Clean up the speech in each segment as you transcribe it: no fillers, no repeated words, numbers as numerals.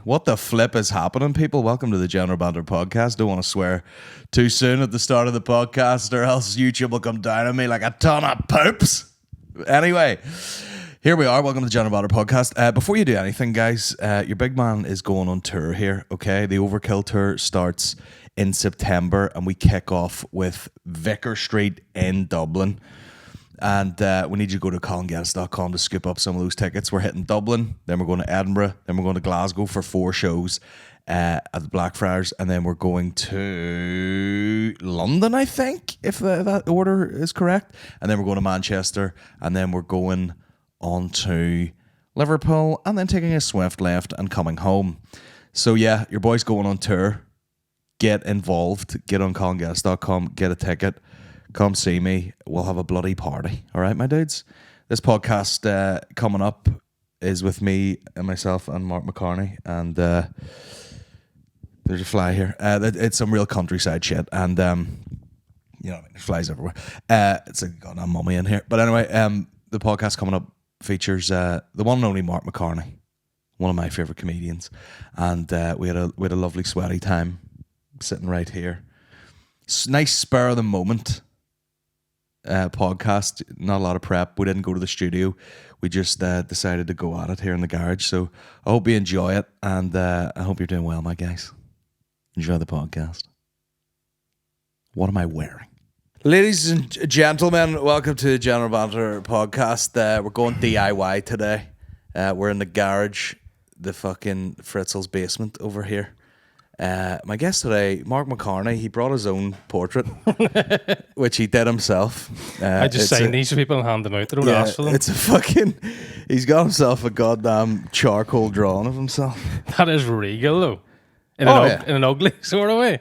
What the flip is happening, people? Welcome to the General Banter podcast. Don't want to swear too soon at the start of the podcast or else YouTube will come down on me like a ton of poops. Anyway, here we are. Welcome to the General Banter podcast. Before you do anything, guys, your big man is going on tour here, okay? The Overkill tour starts in September and we kick off with Vicar Street in Dublin. And we need you to go to CAULIFLOWER.com to scoop up some of those tickets. We're hitting Dublin, then we're going to Edinburgh, then we're going to Glasgow for 4 shows at the Blackfriars, and then we're going to London, I think, if that order is correct. And then we're going to Manchester, and then we're going on to Liverpool, and then taking a swift left and coming home. So yeah, your boy's going on tour. Get involved. Get on CAULIFLOWER.com, get a ticket. Come see me. We'll have a bloody party. All right, my dudes? This podcast coming up is with me and myself and Mark McCarney. And there's a fly here. It's some real countryside shit. And, you know, there's flies everywhere. It's a goddamn mummy in here. But anyway, the podcast coming up features the one and only Mark McCarney, one of my favourite comedians. And we had a lovely sweaty time sitting right here. Nice spur of the moment podcast, not a lot of prep. We didn't go to the studio. We just decided to go at it here in the garage. So I hope you enjoy it, and I hope you're doing well, my guys. Enjoy the podcast. What am I wearing? Ladies and gentlemen, welcome to the General Banter podcast. We're going DIY today. We're in the garage, the fucking Fritzl's basement over here. My guest today, Mark McCarney, he brought his own portrait, which he did himself. I just signed these for people and hand them out. They don't ask for them. It's a fucking... He's got himself a goddamn charcoal drawing of himself. That is regal, though. In an ugly sort of way.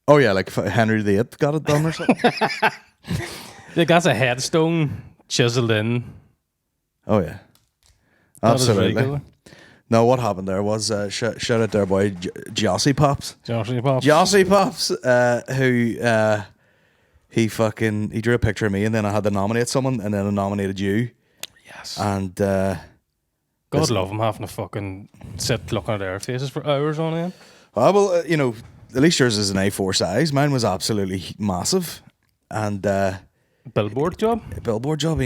Oh, yeah, like Henry VIII got it done or something. Like that's a headstone chiseled in. Oh, yeah. Absolutely. No, what happened there was, shout out there, boy, Jossie Pops. Jossie Pops, who he drew a picture of me, and then I had to nominate someone, and then I nominated you. Yes. And God love him having to fucking sit looking at their faces for hours on end. Well, you know, at least yours is an A4 size. Mine was absolutely massive, and billboard job. He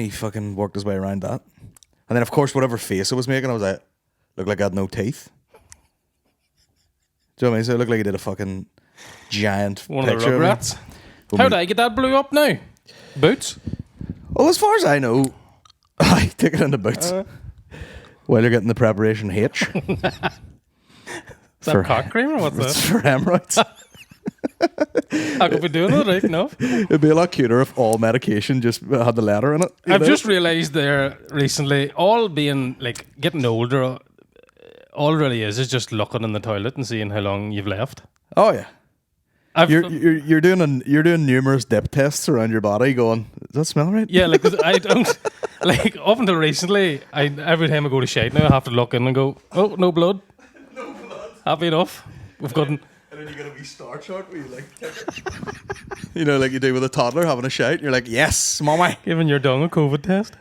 fucking worked his way around that, and then of course whatever face I was making, I was like. Looked like I had no teeth. Do you know what I mean? So it looked like he did a fucking giant one picture of the Rugrats. How did I get that blue up now? Boots? Well, as far as I know, I take it in the boots. While you're getting the preparation H. Is that cock cream or what's that? It's for hemorrhoids. I could be doing it right now. It'd be a lot cuter if all medication just had the letter in it. I've just realised there recently, all being like getting older, all it really is just looking in the toilet and seeing how long you've left. Oh yeah, you're doing numerous dip tests around your body. Going, does that smell right? Yeah, like 'cause I don't like up until recently. Every time I go to shite now, I have to look in and go, oh, no blood. No blood. Happy enough. We've gotten. And then you get a wee star chart where you like, you know, like you do with a toddler having a shite. And you're like, yes, mommy. Giving your dung a COVID test.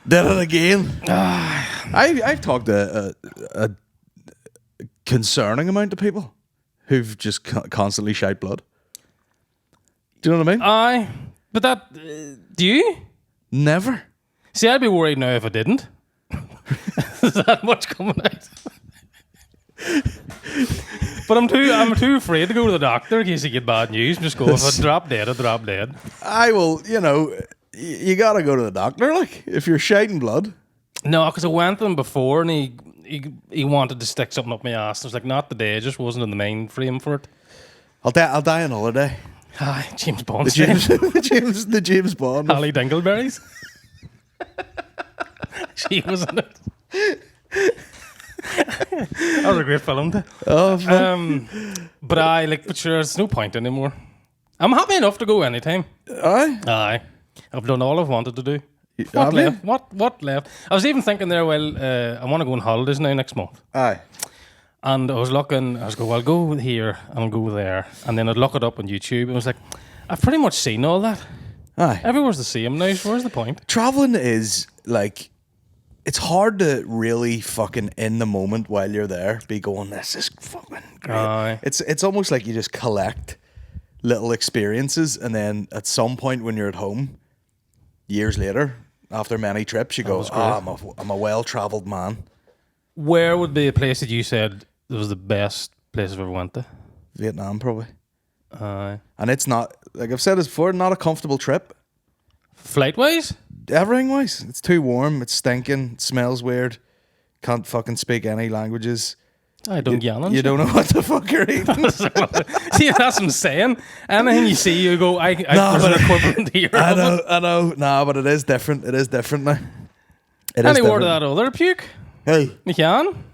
Did it again. I've talked to a concerning amount of people who've just constantly shite blood. Do you know what I mean? Aye. But that, do you? Never. See, I'd be worried now if I didn't. Is that much coming out? But I'm too afraid to go to the doctor in case you get bad news. Just go, if I drop dead, I drop dead. I will, you know, you gotta go to the doctor, like, if you're shiting blood. No, because I went to him before and he wanted to stick something up my ass. I was like, not today, I just wasn't in the mind frame for it. I'll die on holiday. Aye, James Bond. The James Bond. Holly Dingleberries. She was in it. That was a great film. But sure, there's no point anymore. I'm happy enough to go anytime. Aye. I've done all I've wanted to do. What left? What left? I was even thinking there, I want to go on holidays now next month. Aye. And I was going, well, I'll go here and I'll go there. And then I'd look it up on YouTube and I was like, I've pretty much seen all that. Aye. Everywhere's the same now, so where's the point? Travelling is like... it's hard to really fucking in the moment while you're there be going, this is fucking great. It's almost like you just collect little experiences, and then at some point when you're at home, years later, after many trips, you go, I'm a well-travelled man. Where would be a place that you said was the best place I've ever went to? Vietnam, probably. And it's not, like I've said this before, not a comfortable trip. Flight-wise? Everything-wise. It's too warm, it's stinking, it smells weird, can't fucking speak any languages. I don't get You don't know what the fuck you're eating. See, that's what I'm saying. Anything you see, you go, there's an equivalent here. I know. Nah, but it is different. It is different now. Any word of that other puke? Hey. You can?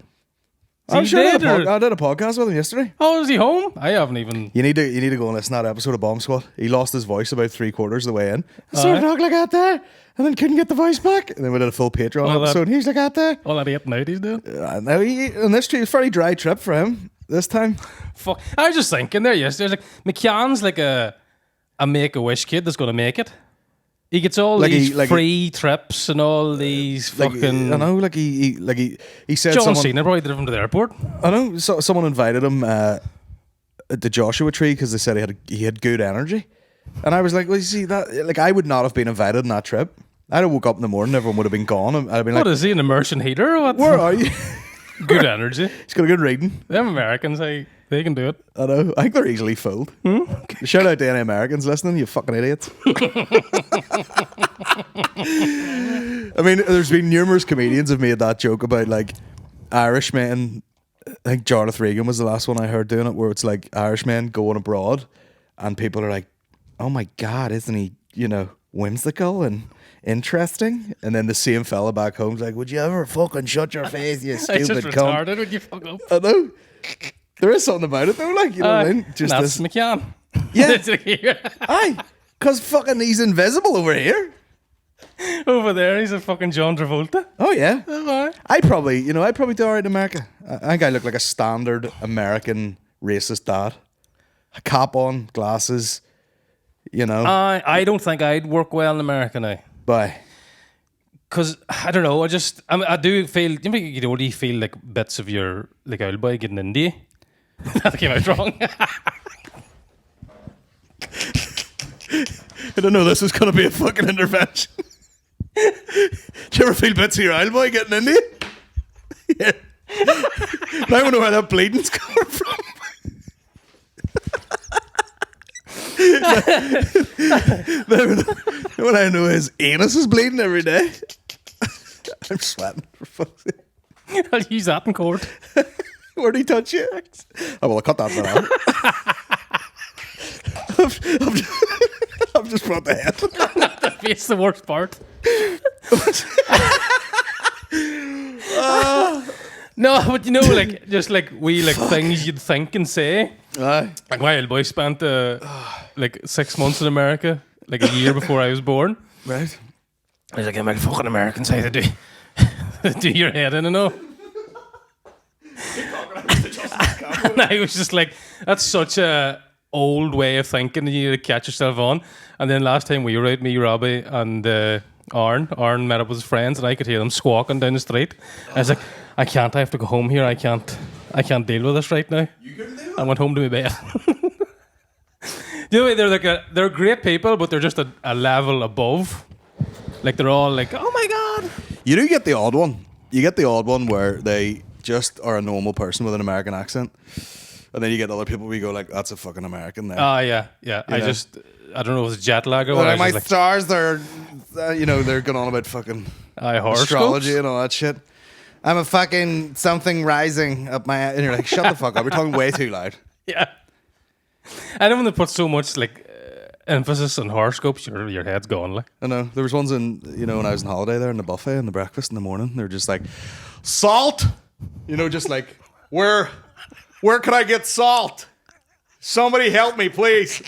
I'm sure I did a podcast with him yesterday. Oh, is he home? I haven't even... You need to go and listen to that episode of Bomb Squad. He lost his voice about 3/4 of the way in. So talk like that there, and then couldn't get the voice back. And then we did a full Patreon episode, and he's like that there. All that 8 night he's doing. Now and this trip, fairly dry trip for him this time. Fuck. I was just thinking there yesterday, like, McCann's like a Make-A-Wish kid that's going to make it. He gets all these free trips and all these fucking... I know, he said John Cena probably did him to the airport. I know, someone invited him at the Joshua Tree because they said he had good energy. And I was like, well, you see, that, like, I would not have been invited on that trip. I'd have woke up in the morning, everyone would have been gone. I'd have been like... What, is he, an immersion heater or what? Where are you? Good energy. He's got a good reading. Them Americans, they can do it. I know. I think they're easily fooled. Shout out to any Americans listening, you fucking idiots. I mean, there's been numerous comedians have made that joke about, like, Irish men. I think Jonathan Reagan was the last one I heard doing it, where it's like Irish men going abroad and people are like, oh my God, isn't he, whimsical and interesting? And then the same fella back home's like, would you ever fucking shut your face, you stupid just cunt? retarded when you fuck up. I know. There is something about it though, like, you know what I mean? Just that's McCann. Yeah. Aye. Because fucking he's invisible over here. Over there, he's a fucking John Travolta. Oh yeah. Oh, I'd probably do alright in America. I think I look like a standard American racist dad. A cap on, glasses, I don't think I'd work well in America now. Why? Because, I don't know, I do feel, do you feel like bits of your, like, old boy getting into you? That came out wrong. I don't know this is going to be a fucking intervention. Do you ever feel bits of your old boy getting into you? Yeah. Now I wonder where that bleeding's coming from. When I know his anus is bleeding every day. I'm sweating for fuck's sake. I'll use that in court. Where'd he touch you? Oh, well, I cut that one out. I've just brought the head. The face, the worst part. No, but just like things you'd think and say. Aye. Like my old boy spent 6 months in America, like a year before I was born. Right. I was like, I'm fucking Americans, how to do your head in and all. And I was just like, that's such a old way of thinking, you need to catch yourself on. And then last time we were out, me, Robbie, and Arn met up with his friends, and I could hear them squawking down the street. I was like, I have to go home here. I can't deal with this right now. You couldn't deal with I went home to my bed. They're great people, but they're just a level above. Like, they're all like, oh my God. You do get the odd one. You get the odd one where they just are a normal person with an American accent. And then you get other people where you go like, that's a fucking American there. Yeah. I don't know if it's jet lag or what. Like, my stars, they're going on about fucking astrology and all that shit. I'm a fucking something rising up my... And you're like, shut the fuck up. We're talking way too loud. Yeah. I don't want to put so much emphasis on horoscopes. Your head's gone. Like. I know. There was ones when I was on holiday there in the buffet and the breakfast in the morning. They were just like, salt! Just like, where can I get salt? Somebody help me, please.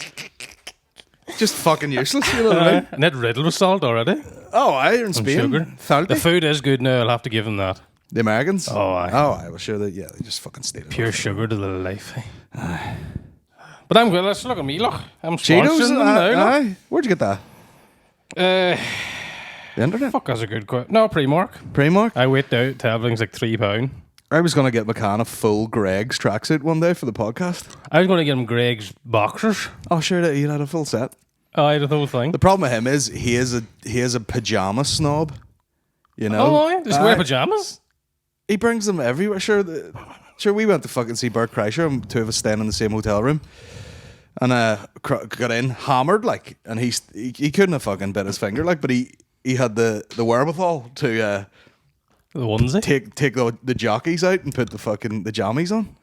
Just fucking useless, you know what I mean? And that riddled with salt already. Oh, in Spain. Sugar. Salty. The food is good now, I'll have to give them that. The Americans? Oh, aye. Oh, I was sure that, they just fucking stayed. Pure sugar to the life. But I'm good. Let's look at me, look. I'm Cheetos sponsoring them now. Aye. Where'd you get that? The internet? Fuck, that's a good question. No, Primark. Primark? I wait out till everything's like £3. I was going to get McCann a full Greg's tracksuit one day for the podcast. I was going to get him Greg's boxers. Oh, sure, he had a full set. Oh, I had the whole thing. The problem with him is he is a pajama snob. You know? Oh, does he wear pajamas? He brings them everywhere. Sure, we went to fucking see Bert Kreischer, and two of us staying in the same hotel room. And got in hammered, like, and he couldn't have fucking bit his finger, like, but he had the wherewithal to The onesie? take the jockeys out and put the jammies on,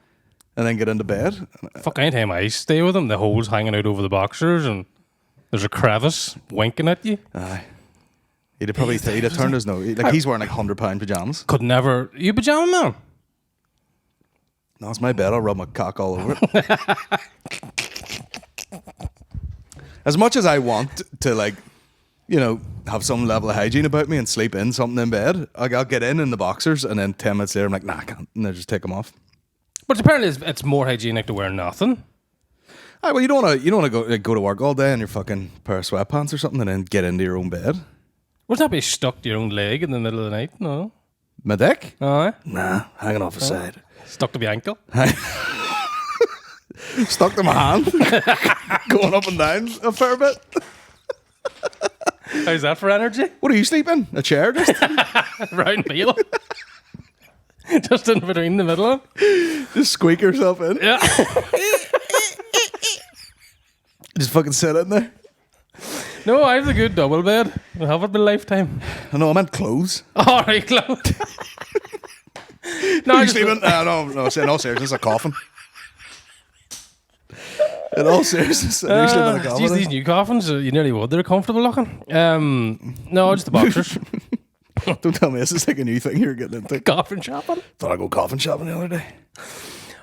and then get into bed. Fuck, anytime I stay with him, the hole's hanging out over the boxers, and there's a crevice winking at you. Aye. He'd have turned his nose. Like, he's wearing like £100 pajamas. Could never. You pajama man? No, it's my bed. I'll rub my cock all over it. As much as I want to, like, you know, have some level of hygiene about me and sleep in something in bed, I'll get in the boxers, and then 10 minutes later I'm like, nah, I can't. And I just take them off. But apparently it's more hygienic to wear nothing. Aye, well, you don't want to go to work all day in your fucking pair of sweatpants or something and then get into your own bed. Wouldn't that be stuck to your own leg in the middle of the night? No. My dick? Aye. Nah, hanging off the side. Stuck to the ankle? Stuck to my hand. Going up and down a fair bit. How's that for energy? What are you sleeping? A chair just? Round wheel. Just in between the middle. Just squeak yourself in. Yeah. Just fucking sit in there. No, I have a good double bed. I have it my lifetime. I know, I meant clothes. All right, close. No, Are you sleeping? No, in all seriousness, a coffin. In all seriousness, are you sleeping in a coffin? Geez, these new coffins, you nearly would. They're comfortable looking. No, just the boxers. Don't tell me this is like a new thing you're getting into. Coffin shopping. Thought I'd go coffin shopping the other day.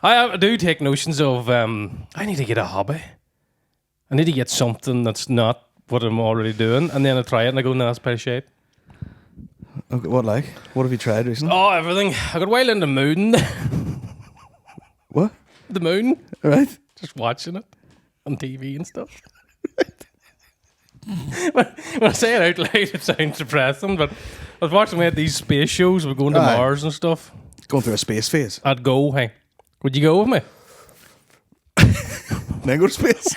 I do take notions of, I need to get a hobby. I need to get something that's not what I'm already doing. And then I try it and I go, no, that's pretty shit. Okay, what like? What have you tried recently? Oh, everything. I got wild into moon. What? The moon. Right? Just watching it on TV and stuff. when I say it out loud, it sounds depressing, but I was watching these space shows. We're going to Mars and stuff. Going through a space phase. I'd go, hey. Would you go with me? Then go to space.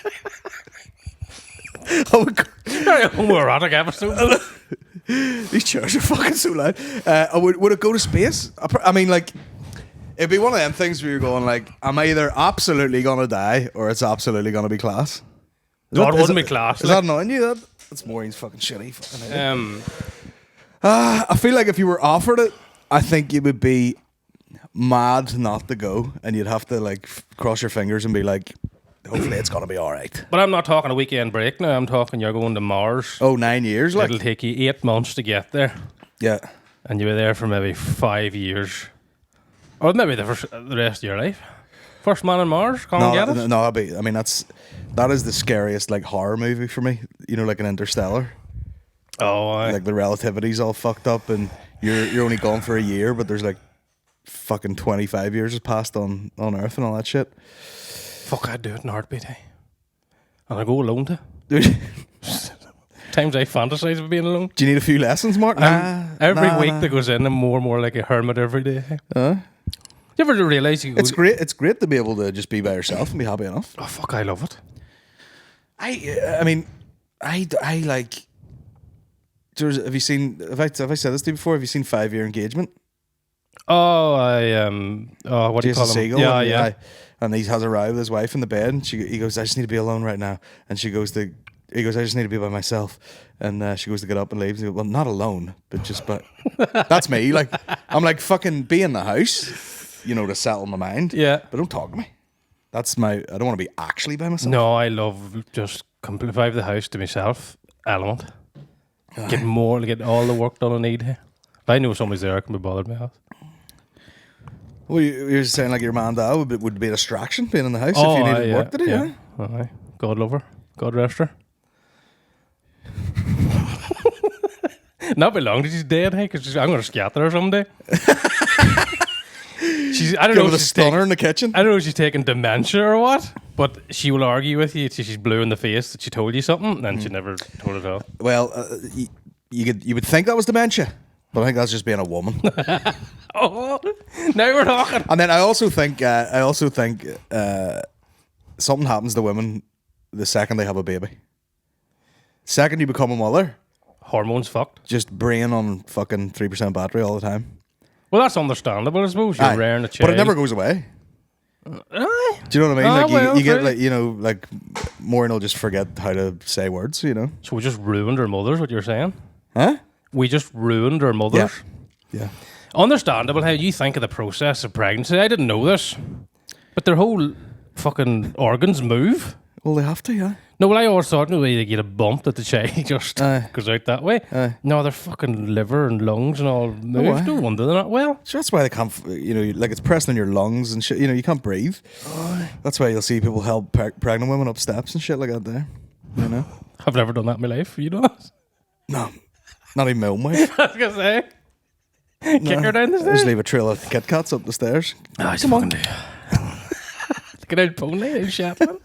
I would go. Very homoerotic episode. These chairs are fucking so loud. Would it go to space? I mean, like, it'd be one of them things where you're going, like, I'm either absolutely going to die or it's absolutely going to be class. No, it wouldn't be class. Is that annoying you? That's Maureen's fucking shitty fucking idea. I feel like if you were offered it, I think you would be mad not to go, and you'd have to, like, cross your fingers and be like, hopefully it's going to be all right. But I'm not talking a weekend break now. I'm talking you're going to Mars. Oh, 9 years? Like? It'll take you 8 months to get there. Yeah. And you were there for maybe 5 years. Or maybe the rest of your life. First man on Mars, can't get it? No, that is the scariest, like, horror movie for me. You know, like an Interstellar. Oh, aye. Like the relativity's all fucked up, and you're only gone for a year, but there's like fucking 25 years has passed on Earth and all that shit. Fuck, I'd do it in a heartbeat, eh? And I'd go alone to. Times I fantasize of being alone. Do you need a few lessons, Mark? Every week that goes in, I'm more and more like a hermit every day. You ever realise you go... It's great to be able to just be by yourself and be happy enough. Oh, fuck, I love it. I mean, I like... Have you seen... Have I said this to you before? Have you seen 5 Year Engagement? Oh, what do you call him? Segel, Yeah. And he has a row with his wife in the bed, and he goes, I just need to be alone right now. And he goes, I just need to be by myself. And she goes to get up and leaves. He goes, well, not alone, but that's me. Like, I'm like, fucking be in the house, you know, to settle my mind. Yeah. But don't talk to me. I don't want to be actually by myself. No, I love just if I have the house to myself, element. Get all the work done I need here. If I know somebody's there, I can be bothered with my house. Well, you're saying like your man dad would be a distraction being in the house if you needed work to do, yeah? Aye. God love her. God rest her. Not be long till she's dead, hey, because I'm going to scatter her someday. I don't know if she's stunner in the kitchen. I don't know if she's taking dementia or what, but she will argue with you till she's blue in the face that she told you something, and she never told it all. Well, you would think that was dementia, but I think that's just being a woman. Oh, now we're talking. And then I also think something happens to women the second they have a baby. Second you become a mother, Hormones fucked. just brain on fucking 3% battery all the time. Well, that's understandable, I suppose. You're rearing a child. But it never goes away. Aye. Do you know what I mean? Like well, you get true. like, you know, like Maureen will just forget how to say words, you know. So we just ruined our mothers, what you're saying? Huh? We just ruined our mothers. Yeah. Understandable how you think of the process of pregnancy. I didn't know this. But their whole fucking organs move. Well, they have to, yeah. No, well, I always thought maybe they get a bump that the child just goes out that way. No, their fucking liver and lungs and all move. No wonder they're not well. So that's why they can't, you know, like it's pressing on your lungs and shit. You know, you can't breathe. That's why you'll see people help pregnant women up steps and shit like that there. You know? I've never done that in my life. You know that? No. Not even my own wife. I was going to say. Kick her down the stairs. Just leave a trail of Kit Kats up the stairs. Oh, come on. Get out pony, out Shetland.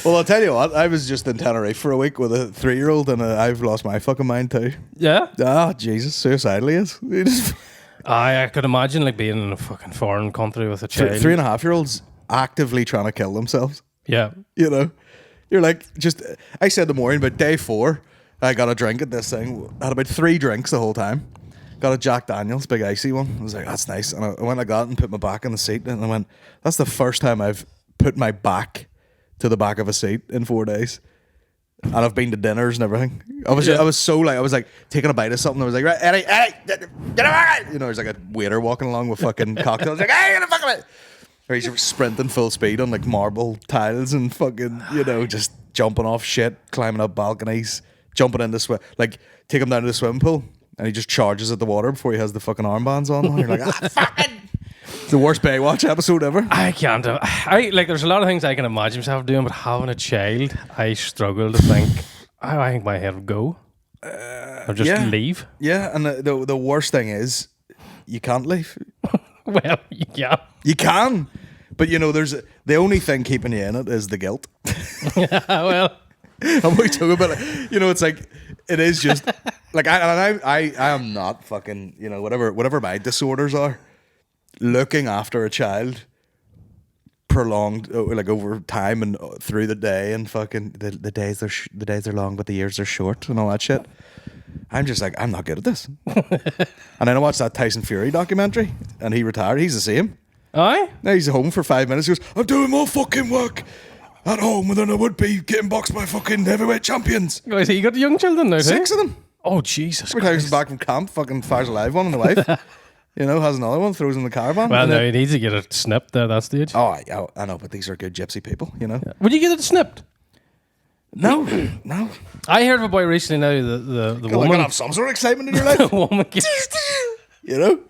Well, I'll tell you what. I was just in Tenerife for a week with a 3-year-old, and I've lost my fucking mind too. Yeah? Ah, Jesus, suicidal he is. He just I could imagine like being in a fucking foreign country with a child. 3.5-year-olds actively trying to kill themselves. Yeah. You know, you're like, just. I said the morning, but day 4, I got a drink at this thing. I had about 3 drinks the whole time. Got a Jack Daniels, big icy one. I was like, that's nice. And I went like that and put my back in the seat, and I went, that's the first time I've put my back to the back of a seat in 4 days. And I've been to dinners and everything. I was so like, I was like taking a bite of something. I was like, right, Eddie, get it back. You know, there's like a waiter walking along with fucking cocktails. Like, hey, get the fuck of it. Or he's sprinting full speed on like marble tiles and fucking, you know, just jumping off shit, climbing up balconies, jumping into like take him down to the swimming pool, and he just charges at the water before he has the fucking armbands on. And you're like, fucking. It's the worst Baywatch episode ever. I can't. There's a lot of things I can imagine myself doing, but having a child, I struggle to think. I think my head would go. Or just leave. Yeah, and the worst thing is, you can't leave. Well, yeah. You can, but you know, the only thing keeping you in it is the guilt. Well, I'm we talking about it. You know, it's like it is just like I am not fucking, you know, whatever my disorders are. Looking after a child prolonged, like over time and through the day, and fucking the days are long but the years are short and all that shit. I'm just like, I'm not good at this. And then I watched that Tyson Fury documentary, and he retired. He's the same. aye? Now he's home for 5 minutes. He goes, I'm doing more fucking work at home than I would be getting boxed by fucking heavyweight champions. Guys, you got young children now, 6 of them. Oh, Jesus Every time Christ. he's back from camp, fucking fires a live one on the wife. You know, has another one, throws in the caravan. Well, no, he needs to get it snipped there at that stage. Oh, I know, but these are good gypsy people, you know. Yeah. Would you get it snipped? No. I heard of a boy recently now, the You're woman... gonna have some sort of excitement in your life, the woman gets... you know.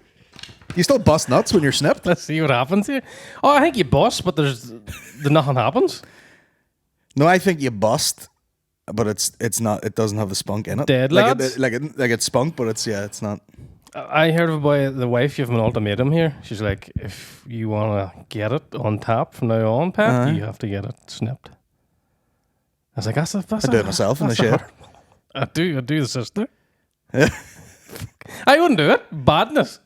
You still bust nuts when you're snipped. Let's see what happens here. Oh, I think you bust, but nothing happens. No, I think you bust, but it's not. It doesn't have the spunk in it. Dead like lads? like it's spunk, but it's not. I heard of a boy, the wife, you have an ultimatum here. She's like, if you want to get it on tap from now on, Pat, you have to get it snipped. I was like, that's I do it myself in the shed. I do the sister. I wouldn't do it. Badness.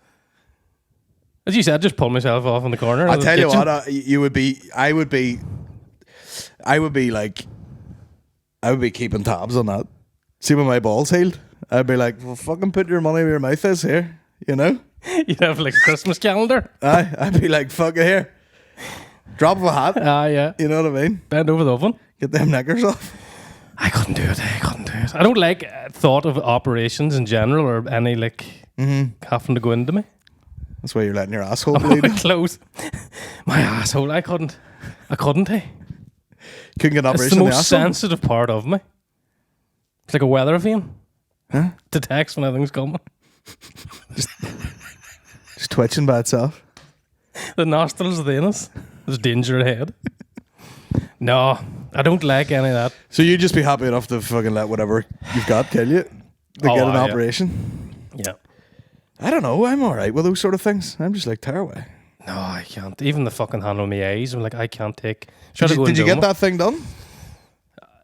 As you said, just pull myself off in the corner. I'll tell you what, I would be keeping tabs on that. See when my balls healed, I'd be like, well, fucking put your money where your mouth is here, you know? You'd have like a Christmas calendar. I'd be like, fuck it here. Drop of a hat. Yeah. You know what I mean? Bend over the oven. Get them knickers off. I couldn't do it. I don't like thought of operations in general or any like having to go into me. That's why you're letting your asshole My bleed. clothes. My asshole. I couldn't. Couldn't get an It's operation the in the most asshole. sensitive part of me. It's like a weather vane. Huh? Detects when anything's coming. Just twitching by itself. The nostrils of the anus. There's danger ahead. No, I don't like any of that. So you'd just be happy enough to fucking let whatever you've got kill you to get an yeah. operation? Yeah. I don't know. I'm all right with those sort of things. I'm just like, tear away. No, I can't. Even the fucking handle of my eyes. I'm like, I can't take. Did you get that thing done?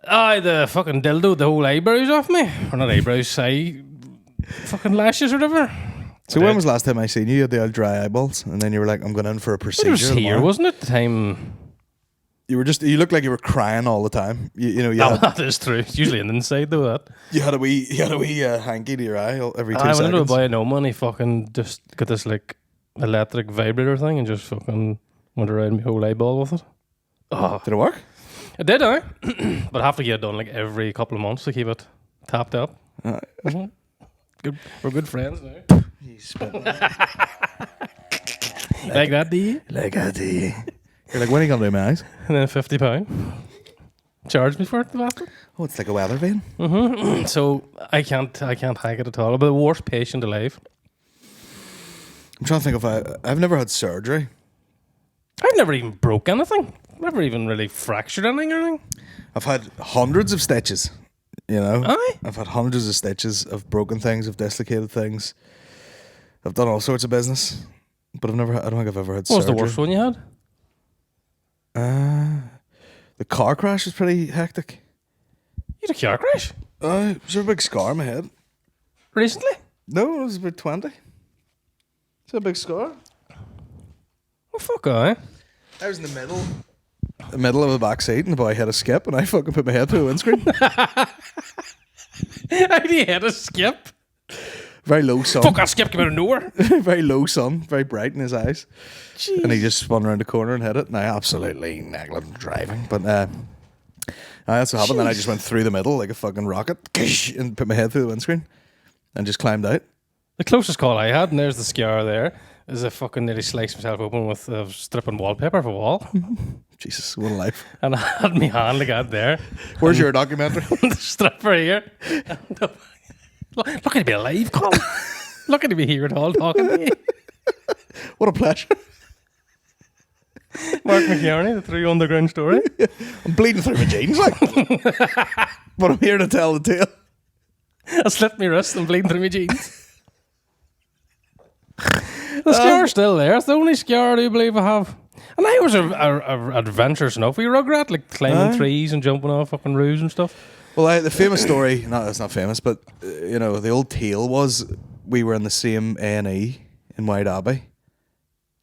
Aye, the fucking dildo, the whole eyebrows off me. Or not eyebrows, fucking lashes or whatever. So when was the last time I seen you? You had the old dry eyeballs, and then you were like, I'm going in for a procedure. It was here, tomorrow. wasn't it? The time... You looked like you were crying all the time. That is true. It's usually an inside though, that. You had a wee hanky to your eye every 2 I went into a seconds. buy no money, fucking just got this like electric vibrator thing and just fucking went around my whole eyeball with it. Oh, Did it work? it did, but I have to get it done like every couple of months to keep it tapped up. Mhm. Good, we're good friends now. Like that, do you? Like that, do you? You're like, when are you going to do my eyes? And then £50. Charge me for it, the bastard. Oh, it's like a weather vane. So I can't hack it at all. I'm the worst patient alive. I'm trying to think if I've never had surgery. I've never even broke anything. Never even really fractured anything or anything. I've had hundreds of stitches, you know. Aye. I've had hundreds of stitches. I've broken things. I've dislocated things. I've done all sorts of business. But I don't think I've ever had surgery. What was the worst one you had? The car crash was pretty hectic. You had a car crash? It was a big scar on my head. Recently? No, it was about 20. It's a big scar. Oh, fuck, aye. I was in the middle of the back seat, and the boy had a skip, and I fucking put my head through the windscreen. How do you hit a skip? Very low sun. Fuck, that skip came out of nowhere. Very low sun, very bright in his eyes. Jeez. And he just spun around the corner and hit it. And I absolutely negligent driving. But that's what happened. Then I just went through the middle like a fucking rocket and put my head through the windscreen and just climbed out. The closest call I had, and there's the scar there, is I fucking nearly sliced myself open with stripping wallpaper for wall. Jesus, what a life. And I had my hand like that there. Where's your documentary? The stripper here. Lucky to be alive, Colin. Lucky to be here at all talking to you. What a pleasure. Mark McCarney, the Three Underground Story. I'm bleeding through my jeans, like. But I'm here to tell the tale. I slit my wrist and bleeding through my jeans. The scar's still there. It's the only scar I do believe I have. And I was adventurous enough. We Rugrat, like climbing trees and jumping off fucking roofs and stuff. Well, the famous story, no, it's not famous, but, the old tale was we were in the same A&E in White Abbey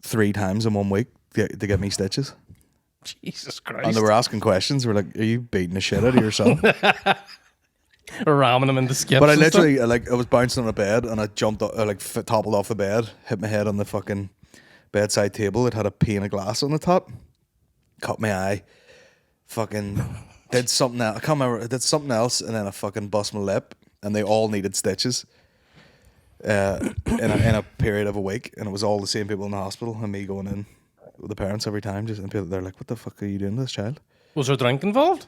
3 times in 1 week to get me stitches. Jesus Christ. And they were asking questions. We're like, are you beating the shit out of your son? Ramming him into skips. But I and literally, I was bouncing on a bed and I jumped, toppled off the bed, hit my head on the fucking bedside table. It had a pane of glass on the top. Cut my eye. Fucking did something else. I can't remember. I did something else and then I fucking bust my lip and they all needed stitches in a period of a week. And it was all the same people in the hospital and me going in with the parents every time. And they're like, what the fuck are you doing to this child? Was there drink involved?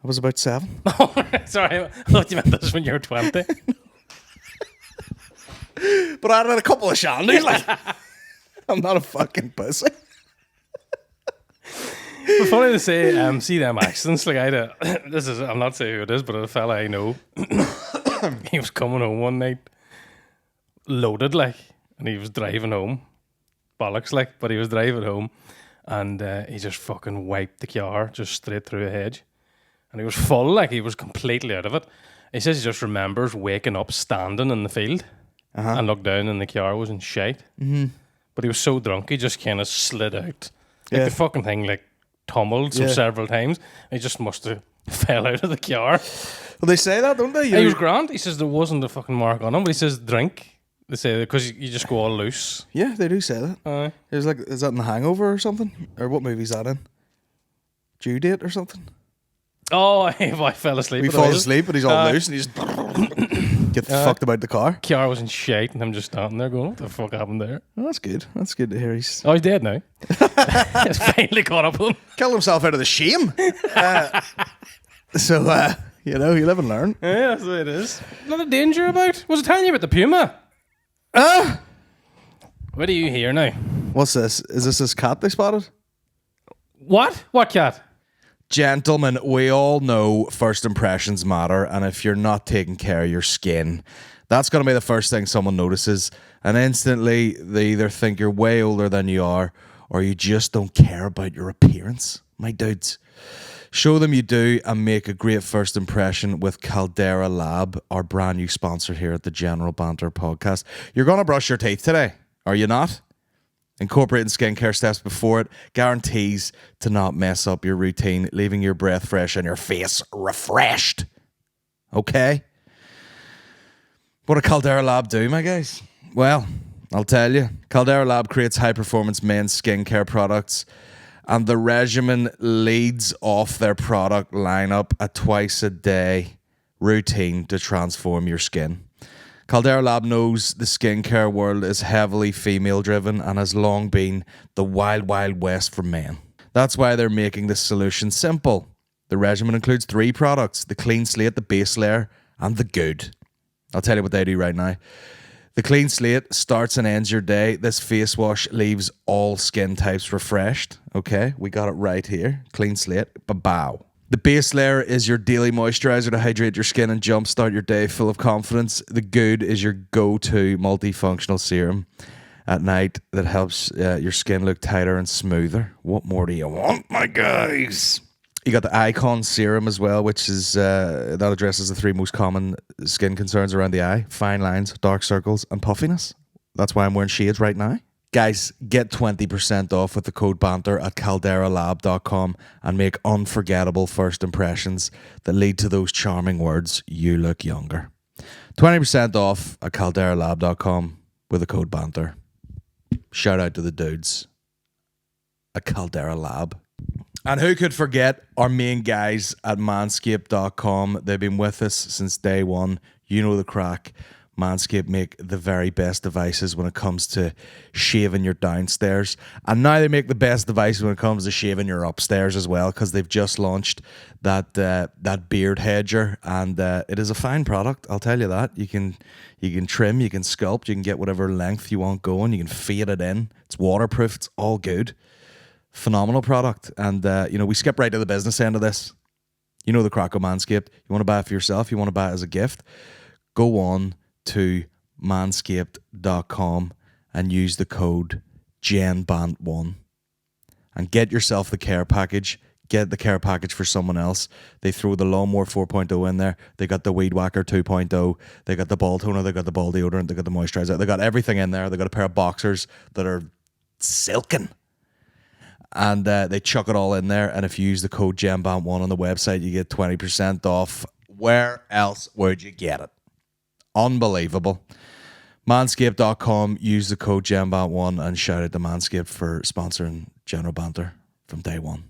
I was about 7. Oh, sorry. I thought you meant this when you were 20. But I had a couple of shandies. Like, I'm not a fucking pussy. It's funny to say, see them accidents. Like I'm not saying who it is, but a fella I know, he was coming home one night, loaded like, and he was driving home, bollocks like, but he was driving home, and he just fucking wiped the car just straight through a hedge, and he was full, like he was completely out of it. He says he just remembers waking up standing in the field and looked down, and the car was in shite. Mm-hmm. But he was so drunk, he just kind of slid out. Like the fucking thing, like, tumbled several times. He just must have fell out of the car. Well, they say that, don't they? He was grand. He says there wasn't a fucking mark on him, but he says drink. They say because you just go all loose. Yeah, they do say that. It was like, is that in The Hangover or something? Or what movie is that in? Due Date or something? Oh, I fell asleep. He falls asleep, but he's all loose and he just get fucked about the car. Car was in shite, and I'm just standing there going, "What the fuck happened there?" Oh, that's good. That's good to hear. He's dead now. It's finally caught up with him. killed himself out of the shame. So you live and learn. Yeah, that's what it is. A lot of danger about. Was I telling you about the puma? What are you here now? What's this? Is this cat they spotted? What? What cat? Gentlemen, we all know first impressions matter, and if you're not taking care of your skin, that's going to be the first thing someone notices, and instantly they either think you're way older than you are, or you just don't care about your appearance, my dudes. Show them you do and make a great first impression with Caldera Lab, our brand new sponsor here at the General Banter podcast. You're going to brush your teeth today, are you not? Incorporating skincare steps before it guarantees to not mess up your routine, leaving your breath fresh and your face refreshed. Okay? What did Caldera Lab do, my guys? Well, I'll tell you. Caldera Lab creates high-performance men's skincare products, and the regimen leads off their product lineup a twice-a-day routine to transform your skin. Caldera Lab knows the skincare world is heavily female-driven and has long been the wild, wild west for men. That's why they're making this solution simple. The regimen includes 3 products: the Clean Slate, the Base Layer, and the Good. I'll tell you what they do right now. The Clean Slate starts and ends your day. This face wash leaves all skin types refreshed. Okay, we got it right here. Clean Slate, ba-bow. The Base Layer is your daily moisturizer to hydrate your skin and jumpstart your day full of confidence. The Good is your go-to multifunctional serum at night that helps your skin look tighter and smoother. What more do you want, my guys? You got the Icon Serum as well, which is that addresses the 3 most common skin concerns around the eye: fine lines, dark circles, and puffiness. That's why I'm wearing shades right now. Guys, get 20% off with the code BANTER at calderalab.com and make unforgettable first impressions that lead to those charming words, "You look younger." 20% off at calderalab.com with the code BANTER. Shout out to the dudes at Caldera Lab. And who could forget our main guys at manscaped.com? They've been with us since day one. You know the crack. Manscaped make the very best devices when it comes to shaving your downstairs. And now they make the best devices when it comes to shaving your upstairs as well, because they've just launched that beard hedger. And it is a fine product, I'll tell you that. You can trim, you can sculpt, you can get whatever length you want going. You can fade it in. It's waterproof. It's all good. Phenomenal product. And, we skip right to the business end of this. You know the crack of Manscaped. You want to buy it for yourself, you want to buy it as a gift, go on to manscaped.com and use the code GENBANT1 and get yourself the care package. Get the care package for someone else. They throw the Lawnmower 4.0 in there. They got the Weed Whacker 2.0. They got the ball toner. They got the ball deodorant. They got the moisturizer. They got everything in there. They got a pair of boxers that are silken. And they chuck it all in there. And if you use the code GENBANT1 on the website, you get 20% off. Where else would you get it? Unbelievable. Manscaped.com. Use the code GENBANT1 and shout out to Manscaped for sponsoring General Banter from day one.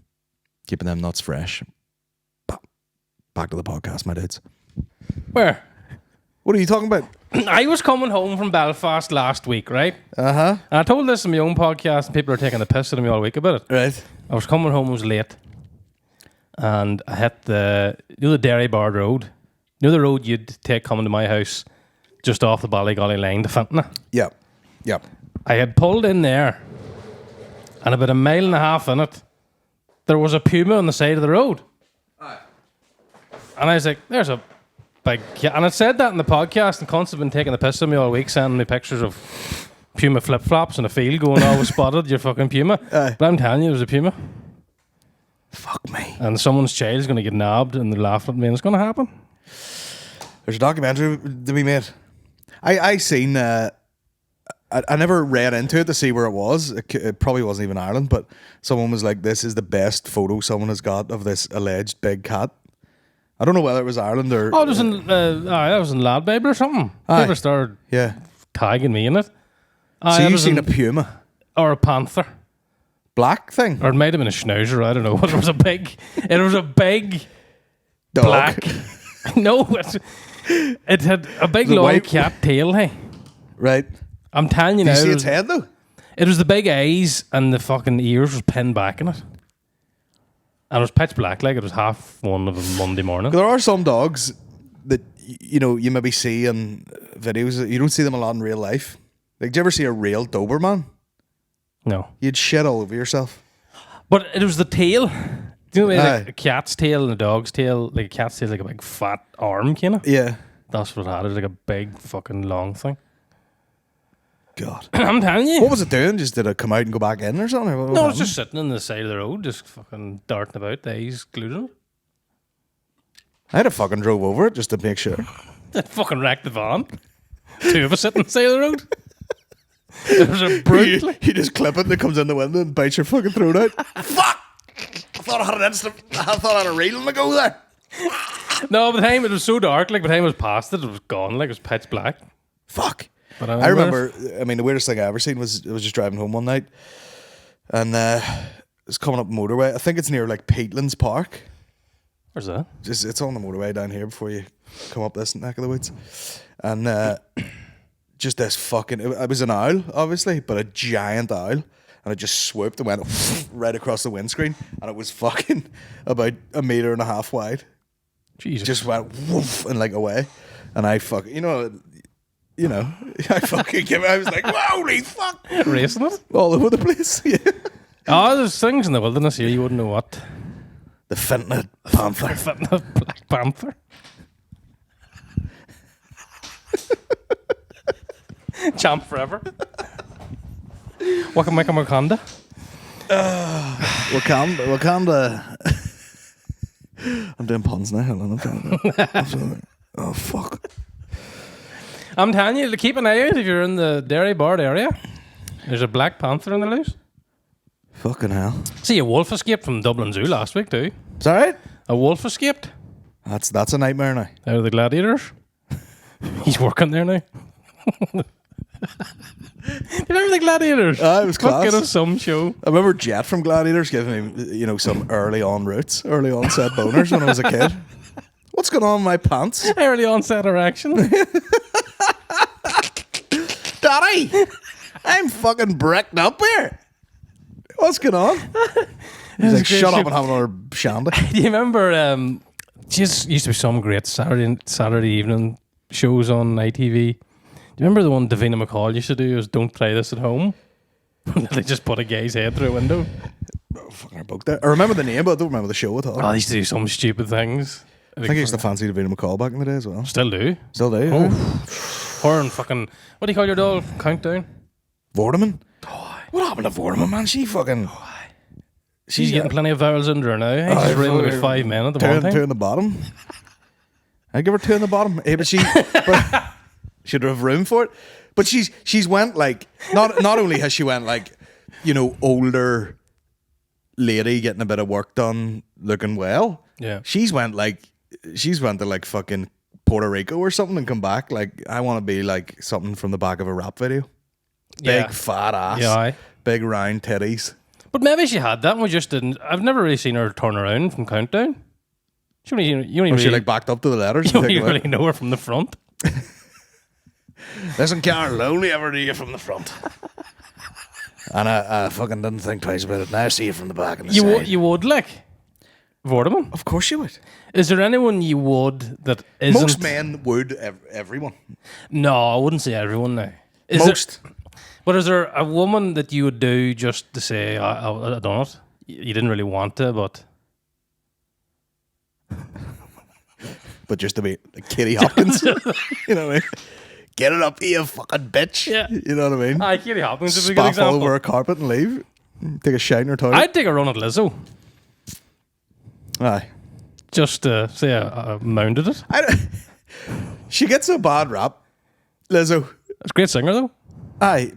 Keeping them nuts fresh. Back to the podcast, my dudes. Where? What are you talking about? I was coming home from Belfast last week, right? Uh-huh. And I told this in my own podcast, and people are taking the piss out of me all week about it. Right. I was coming home, it was late. And I hit the Derry Bar Road. You know the road you'd take coming to my house just off the Ballygolly line to Fintona? Yep. Yep. I had pulled in there, and about a mile and a half in it, there was a puma on the side of the road. Aye. And I was like, there's a big cat. And I said that in the podcast, and Const's been taking the piss of me all week, sending me pictures of puma flip-flops in a field going, "Oh, we spotted your fucking puma." Aye. But I'm telling you, it was a puma. Fuck me. And someone's child's going to get nabbed, and they're laughing at me, and it's going to happen. There's a documentary to be made. I seen. I never read into it to see where it was. It probably wasn't even Ireland, but someone was like, "This is the best photo someone has got of this alleged big cat." I don't know whether it was Ireland or. Oh, it was in that was in Lad Bible or something. Aye. People started tagging me in it. So you've seen a puma or a panther, black thing, or it might have been a schnauzer. I don't know. It was a big. It was a big dog. Black. No, it had a big long white cat tail. Hey, right. I'm telling you Did now. you see its head though? It was the big eyes, and the fucking ears was pinned back in it. And it was pitch black, like it was 1:30 of a Monday morning. There are some dogs that you maybe see in videos. You don't see them a lot in real life. Like, do you ever see a real Doberman? No. You'd shit all over yourself. But it was the tail. Do you know like a cat's tail and a dog's tail? Like a cat's tail, like a big fat arm, kind of. Yeah. That's what it had. It was like a big fucking long thing. God. I'm telling you. What was it doing? Just did it come out and go back in or something? What No, it was happened? just sitting on the side of the road, just fucking darting about. The eyes glued on it. I had a fucking drove over it just to make sure. That fucking wrecked the van. Two of us sitting on the side of the road. It was a brutal. You just clip it and it comes in the window and bites your fucking throat out. Fuck! I thought I had an instant. I thought I had a reel to go there. No, by the time it was so dark, like by the time it was past it, it was gone. Like it was pitch black. Fuck. But I remember. I mean, the weirdest thing I ever seen was I was just driving home one night, and it's coming up the motorway. I think it's near like Peatlands Park. Where's that? It's on the motorway down here before you come up this neck of the woods, and just this fucking. It was an owl, obviously, but a giant owl, and it just swooped and went right across the windscreen, and it was fucking about 1.5 meters wide. Jesus. Just went woof and like away, and I fucking I fucking came. I was like, holy fuck, Racing it? all over the place. Yeah. Oh, there's things in the wilderness here you wouldn't know what. The fentanyl panther. The Black Panther. Champ forever. Waka Maka Wakanda. Wakanda. I'm doing puns now. Hold on. Oh fuck. I'm telling you to keep an eye out if you're in the Derry Bard area. There's a Black Panther in the loose. Fucking hell. See, a wolf escaped from Dublin Zoo last week too. Is that right? A wolf escaped That's a nightmare now. out of the gladiators. He's working there now. Do you remember the gladiators? It was class. Fucking some show. I remember Jet from Gladiators giving me, some early onset boners when I was a kid. What's going on in my pants? Early onset erection. Daddy, I'm fucking bricked up here. What's going on? He's like, shut up and have another shandy. Do you remember? Just used to be some great Saturday evening shows on ITV. Do you remember the one Davina McCall used to do? Was "Don't try this at home." They just put a guy's head through a window. Oh, fucking book that. I remember the name, but I don't remember the show at all. Oh, they used to do some stupid things. I think I used to fancy Davina McCall back in the day as well. Still do. Still do. Oh, Yeah. her and fucking what do you call your doll? Countdown. Vorderman. Oh, What happened to Vorderman, man? She fucking. she's getting plenty of vowels under her now. She's reading about 5 men at the one time. Two in the bottom. I give her 2 in the bottom. But she'd have room for it. But she's went like not only has she went like, older lady getting a bit of work done, looking well. Yeah. She's went to like fucking Puerto Rico or something and come back like I want to be like something from the back of a rap video. Yeah. Big fat ass. Yeah, aye. Big round titties. But maybe she had that and we just didn't. I've never really seen her turn around from Countdown. She only, you only Or really, she like backed up to the letters. you and only take them out. really know her from the front. Listen, Carol, only ever knew you from the front. And I fucking didn't think twice about it. Now I see you from the back and the side. You would like Vorderman. Of course you would. Is there anyone you would that isn't? Most men would. Everyone. No, I wouldn't say everyone now. Most. But is there a woman that you would do just to say, I don't know, you didn't really want to, but... But just to be like Katie Hopkins. You know what I mean? Get it up here, fucking bitch. Yeah. You know what I mean? Aye, Katie Hopkins is a good Spaff all example. over a carpet and leave. Take a shine or toilet. I'd take a run at Lizzo. Aye. Just to say I mounted it. She gets a bad rap, Lizzo. That's a great singer, though. Aye,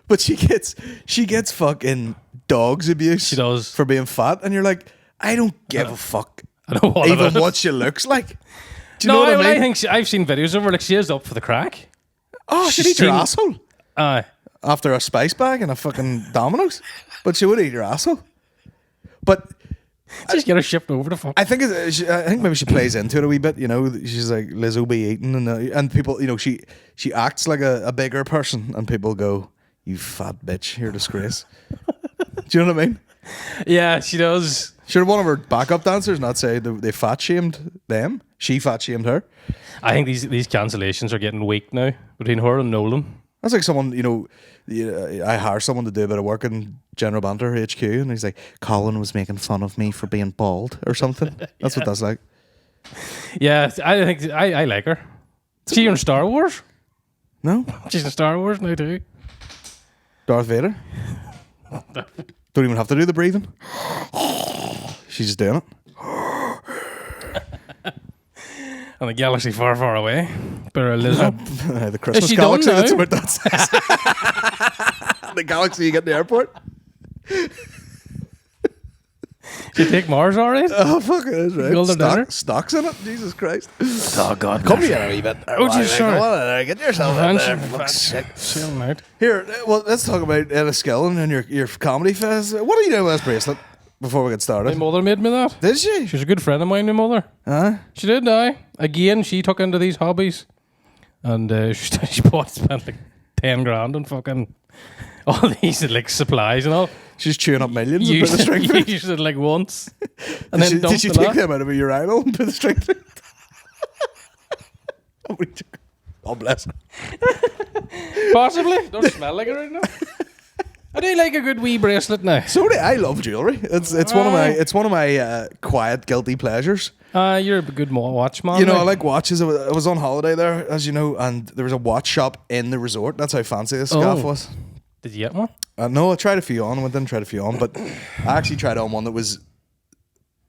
but she gets fucking dogs abuse. She does. For being fat, and you're like, I don't give a fuck. I don't want Even about it. what she looks like. Do you No, know what I mean? think I've seen videos of her, like she is up for the crack. Oh, she'd she's eat your seen- asshole Aye. after a spice bag and a fucking Domino's. But she would eat your asshole. But Just get her shipped over to fuck. I think maybe she plays into it a wee bit. She's like Lizzo be eating, and people, she acts like a bigger person, and people go, "You fat bitch, you're a disgrace." Do you know what I mean? Yeah, she does. Should one of her backup dancers not say they fat shamed them? She fat shamed her. I think these cancellations are getting weak now between her and Nolan. That's like someone, I hire someone to do a bit of work in General Banter HQ, and he's like, Colin was making fun of me for being bald or something. That's what that's like. Yeah, I think I like her. See her in Star Wars? No? She's in Star Wars now too. Darth Vader? Don't even have to do the breathing. She's just doing it. On a galaxy far, far away. But a lizard. The Christmas she galaxy, done now? that's what that says. The galaxy you get in the airport. Did you take Mars alright? Oh, fuck, it is, right? Golden dinner? Stocks in it? Jesus Christ. Oh, God. Come here a wee bit. Oh, geez, sorry. Come on in there. Get yourself in there. Fuck's sake. Chilling out. Here, well, let's talk about Ella Skillen and your comedy fest. What are you doing with this bracelet before we get My started? mother made me that. Did she? She's a good friend of mine, my mother. Huh? She did, aye. Again, she took into these hobbies. And she spent like 10 grand on fucking all these like supplies and all. She's chewing up millions and put the string through. Used it like once. And then Did dumped she it take out. them out of a urinal and put the string through? Oh, bless her. Possibly. Don't smell like it right now. I do like a good wee bracelet now. So do I love jewelry. It's one of my quiet guilty pleasures. You're a good watch man. You know, like. I like watches. I was on holiday there, as you know, and there was a watch shop in the resort. That's how fancy this scarf was. Did you get one? No, I tried a few on. I didn't try a few on, but I actually tried on one that was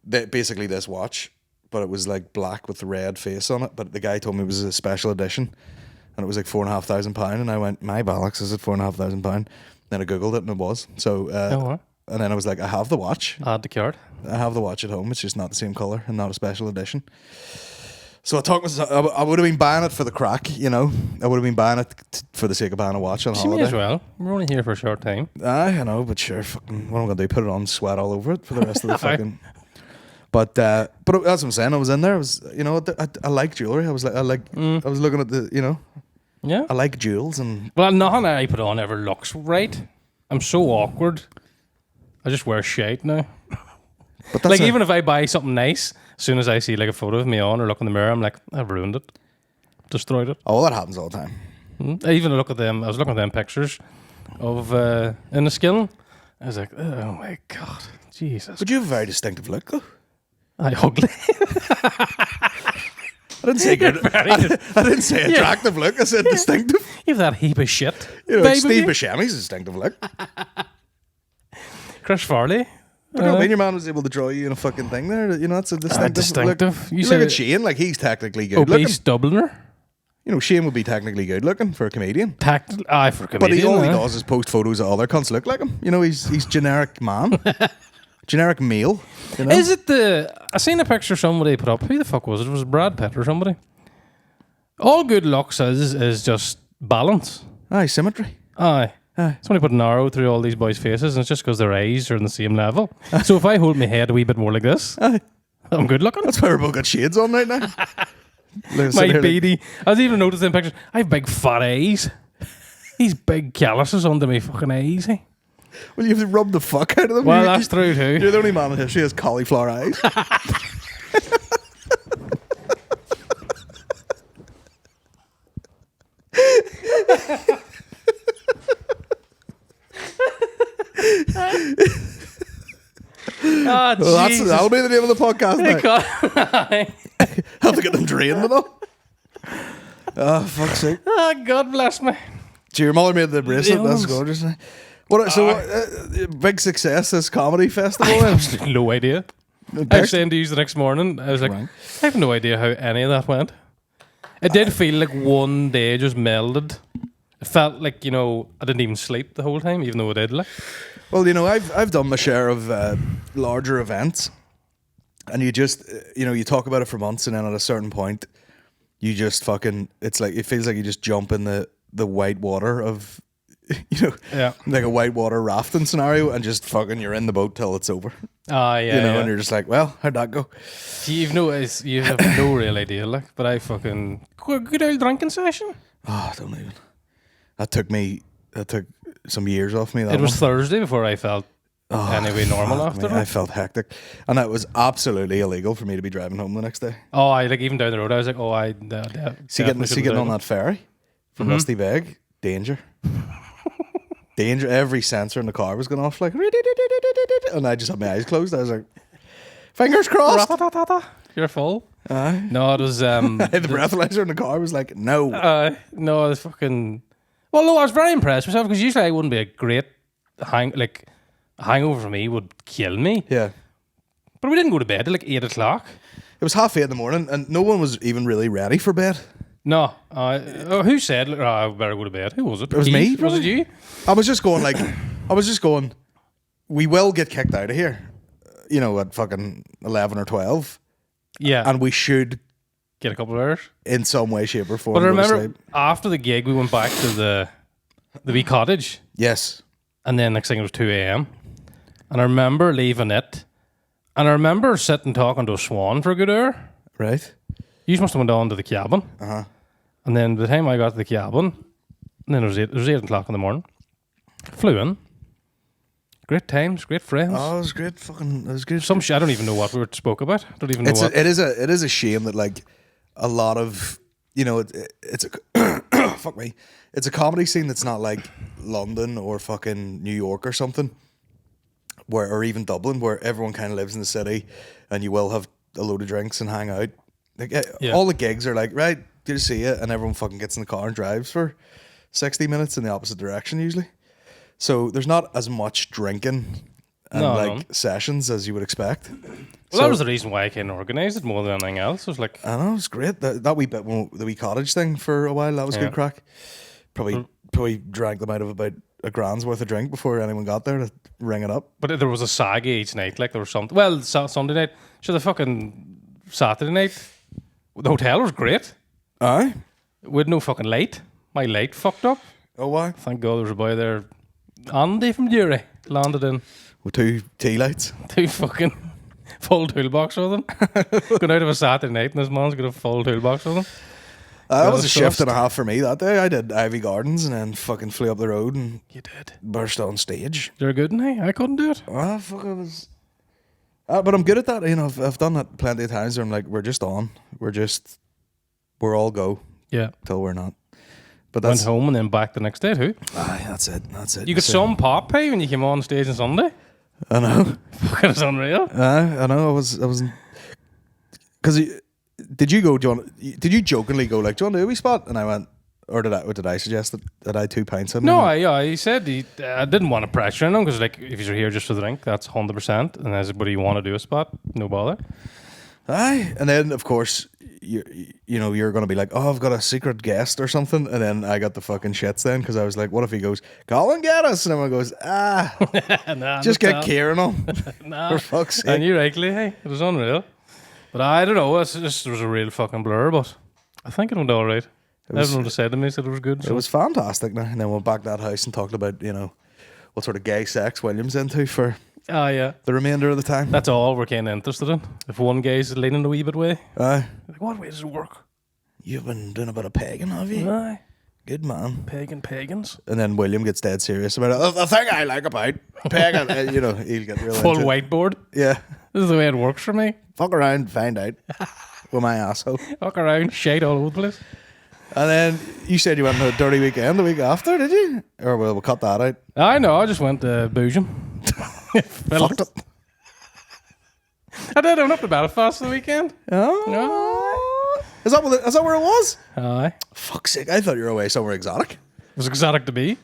basically this watch, but it was like black with the red face on it. But the guy told me it was a special edition, and it was like £4,500. And I went, my bollocks, is it £4,500? Then I googled it, and it was. So, What? and then I was like, I have the watch. Add the card. I have the watch at home. It's just not the same color and not a special edition. So I talked myself. I would have been buying it for the crack, you know. I would have been buying it for the sake of buying a watch on She holiday. may as well. We're only here for a short time. I know, but sure, fucking, what am I gonna do? Put it on, sweat all over it for the rest of the fucking. But that's what I'm saying. I was in there. I was, you know, I like jewelry. I was looking at the, you know, Yeah. I like jewels and. Well, nothing I put on ever looks right. I'm so awkward. I just wear shite now. But that's Like, even if I buy something nice, as soon as I see like a photo of me on or look in the mirror, I'm like, I've ruined it. Destroyed it. Oh, that happens all the time. I even look at them. I was looking at them pictures of in the skin. I was like, oh my God. Jesus. But you have a very distinctive look, though. I ugly. I didn't say good. I didn't say attractive look. I said distinctive. You have that heap of shit. You know, like baby. Steve Buscemi's distinctive look. Chris Farley. But no, I mean, your man was able to draw you in a fucking thing there. You know, that's a distinctive. Distinctive. Look. You look at Shane, like he's technically good looking. Obese Dubliner. You know, Shane would be technically good looking for a comedian. For a comedian. But he only does is post photos of other cunts look like him. You know, he's generic man. Generic male. You know? Is it I seen a picture somebody put up. Who the fuck was it? It was Brad Pitt or somebody. All good looks is just balance. Aye, symmetry. Aye. Aye. Somebody put an arrow through all these boys' faces, and it's just because their eyes are on the same level. So if I hold my head a wee bit more like this, Aye. I'm good looking. That's why we're both got shades on right now. My beady. I was even noticing in pictures. I have big fat eyes. These big calluses under my fucking eyes. Eh? Well, you have to rub the fuck out of them. Well, that's true too. You're the only man in history who has cauliflower eyes. Ah, Well, Jesus. that'll be the name of the podcast now. Have to get them drained and all. Oh, fuck's sake. Ah, God bless me. So your mother made the bracelet. That's Yes. gorgeous. Big success this comedy festival. I have no idea. I was saying to you the next morning, I was like, Right. I have no idea how any of that went. It did feel like one day just melded. It felt like, you know, I didn't even sleep the whole time, even though I did. Like, Well, you know, I've done my share of larger events, and you just, you know, you talk about it for months, and then at a certain point, you just fucking, it's like, it feels like you just jump in the white water of, you know, yeah. like a white water rafting scenario, and just fucking you're in the boat till it's over. Ah, yeah. You know, yeah. and you're just like, well, how'd that go? You have no real idea, like, but I fucking good old drinking session. Oh, don't even. That took some years off me. It was Thursday before I felt anyway normal Fuck after me, that. I felt hectic, and it was absolutely illegal for me to be driving home the next day. Oh, I like even down the road. I was like, oh, See, getting on that ferry from Rusty Beg, danger. Danger. Every sensor in the car was going off like, and I just had my eyes closed. I was like, fingers crossed. You're full. No, it was The breathalyzer in the car was like, no. no, it's fucking. Well, no, I was very impressed with myself because usually I wouldn't be a great hangover for me would kill me. Yeah. But we didn't go to bed till like 8 o'clock. It was 8:30 in the morning, and no one was even really ready for bed. No, who said I better go to bed? Who was it? It was me. Was it you? I was just going, we will get kicked out of here, at fucking 11 or 12. Yeah. And we should Get a couple of hours. In some way, shape, or form. But I remember after the gig, we went back to the wee cottage. Yes. And then next thing it was 2 a.m. And I remember leaving it. And I remember sitting talking to a swan for a good hour. Right. You must have went on to the cabin. Uh-huh. And then by the time I got to the cabin, and then it was 8 o'clock in the morning. Flew in. Great times, great friends. Oh, it was great. It was good. Some shit. I don't even know what we spoke about. I don't even know what. It is a shame that like a lot of it's a fuck me. It's a comedy scene that's not like London or fucking New York or something, or even Dublin, where everyone kind of lives in the city, and you will have a load of drinks and hang out. Like all the gigs are like, right, good to see you, and everyone fucking gets in the car and drives for 60 minutes in the opposite direction usually. So there's not as much drinking and sessions as you would expect. Well, that was the reason why I kind of organised it more than anything else. It was like, I know, it was great. That wee bit, the wee cottage thing for a while, that was good crack. Probably drank them out of about a grand's worth of drink before anyone got there to ring it up. But there was a saga each night. Like there was something. Well, Sunday night. So the fucking Saturday night, the hotel was great. Aye. With no fucking light. My light fucked up. Oh, why? Thank God there was a boy there. Andy from Dury landed in. With 2 tea lights. 2 fucking full toolbox with him. Going out of a Saturday night and this man's got a full toolbox with him. That was a shift and a half for me that day. I did Ivy Gardens and then fucking flew up the road and you did burst on stage. You're good, night. I couldn't do it. Ah, fuck, I was. But I'm good at that. I've done that plenty of times where I'm like, we're just on. We're all go. Yeah. Till we're not. But went home and then back the next day too. Aye, that's it. You got some pop pay when you came on stage on Sunday. I know. Fucking it's unreal. I know. I wasn't. Because did you jokingly go like, do you want to do a wee spot? And I went, or did I suggest that I had 2 pints in? No, he said I didn't want to pressure him because like if you're here just for the drink, that's 100%. And everybody want to do a spot, no bother. Aye, and then of course you're going to be like, oh, I've got a secret guest or something, and then I got the fucking shits then because I was like, what if he goes, call and get us, and everyone goes, just get Kieran on, for fuck's sake. And you're rightly, hey, it was unreal. But I don't know, it was a real fucking blur, but I think it went all right. Everyone said to me said it was good. So. It was fantastic. Now and then we went back to that house and talked about what sort of gay sex William's into for. Yeah. The remainder of the time. That's all we're kind of interested in. If one guy's leaning a wee bit way. Aye. Like, what way does it work? You've been doing a bit of pegging, have you? Aye. Good man. Pagans. And then William gets dead serious about it. The thing I like about pegging, he'll get real full into whiteboard. Yeah. This is the way it works for me. Fuck around, find out. With my asshole. Fuck around, shite all over the place. And then you said you went on a dirty weekend the week after, did you? Or we'll cut that out. I know, I just went to Boojum. Fucked up. I did. I went up to Belfast the weekend. Oh. No. Is that where it was? Aye. Fuck's sake, I thought you were away somewhere exotic. It was exotic to be.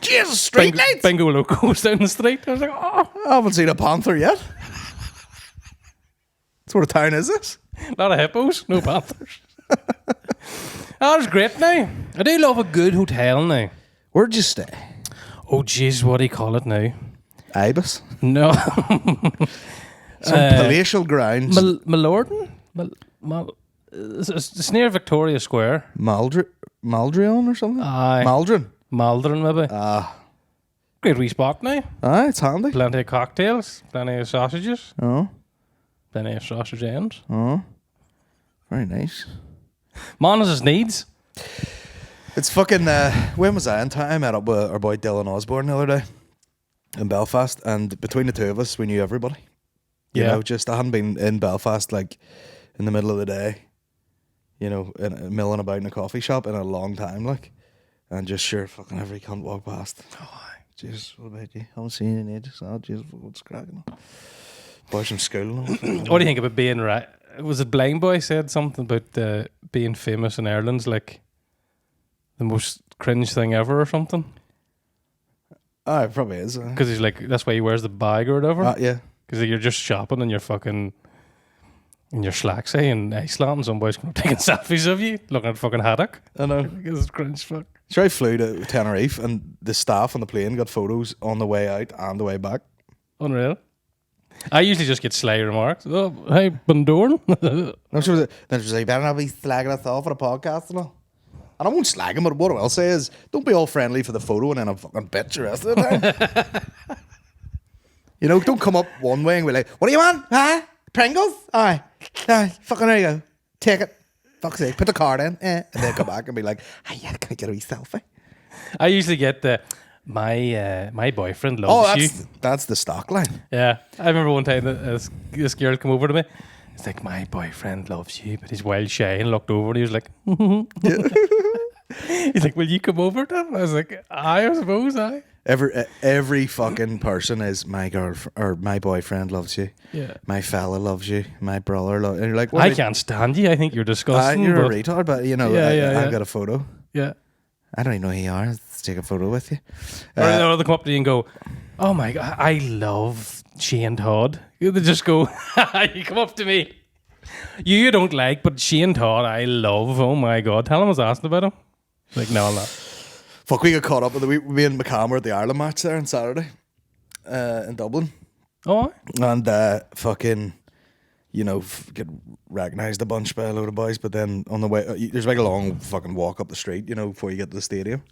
Jesus, street lights! Bingo locos down the street. I was like, oh. I haven't seen a panther yet. What sort of town is this? A lot of hippos, no panthers. That was great now. I do love a good hotel now. Where'd you stay? Oh, jeez, what do you call it now? Ibis? No. Some palatial grounds. Malorden? It's near Victoria Square. Maldrion or something? Aye. Maldron, maybe. Great wee spot now. Aye, it's handy. Plenty of cocktails, plenty of sausages. Oh. Plenty of sausage ends. Oh. Very nice. Man has his needs. It's fucking, when was I in town? I met up with our boy Dylan Osborne the other day in Belfast, and between the two of us, we knew everybody. You know, I hadn't been in Belfast like in the middle of the day, milling about in a coffee shop in a long time, like, and just sure fucking every cunt walk past. Oh, Jesus, what about you? I haven't seen you in ages. Oh, Jesus, what's cracking? Boys from school. What do you think about being was it Blind Boy said something about being famous in Ireland's like the most cringe thing ever or something? Oh, it probably is. Because he's like, that's why he wears the bag or whatever. Yeah. Because you're just shopping and you're fucking in your slacks, in Iceland, and some boys come up taking selfies of you, looking at fucking haddock. I know. Because it's cringe fuck. So I flew to Tenerife, and the staff on the plane got photos on the way out and the way back. Unreal. I usually just get sly remarks. Oh, hey, Bandoran. Then she was like, "You better not be slagging us off for a podcast and all." And I won't slag him, but what I will say is, don't be all friendly for the photo and then I'm fucking bitch the rest of the time. You know, don't come up one way and be like, "What do you want? Huh? Pringles? Aye. Fucking there you go. Take it. Fuck's sake. Put the card in." And then come back and be like, "Hey, yeah, can I get a wee selfie?" I usually get my boyfriend loves you. That's the stock line. Yeah. I remember one time that this girl came over to me. It's like, my boyfriend loves you, but he's wild shy, and looked over and he was like, he's like, will you come over to him? I was like, I suppose I. Every fucking person is my girlfriend or my boyfriend loves you. Yeah. My fella loves you. My brother loves you. And you're like, I can't stand you. I think you're disgusting. You're a retard, but you know, I've got a photo. Yeah. I don't even know who you are. Let's take a photo with you. Or they come up to you and go, oh my God, I love Shane Todd. They just go, you come up to me. You don't like, but Shane Todd, I love. Oh my God. Tell him I was asking about him. Like, no, I'm not. Fuck, we got caught up with me and McCarney were at the Ireland match there on Saturday in Dublin. Oh, and fucking, you know, get recognised a bunch by a load of boys. But then on the way, there's like a long fucking walk up the street, you know, before you get to the stadium.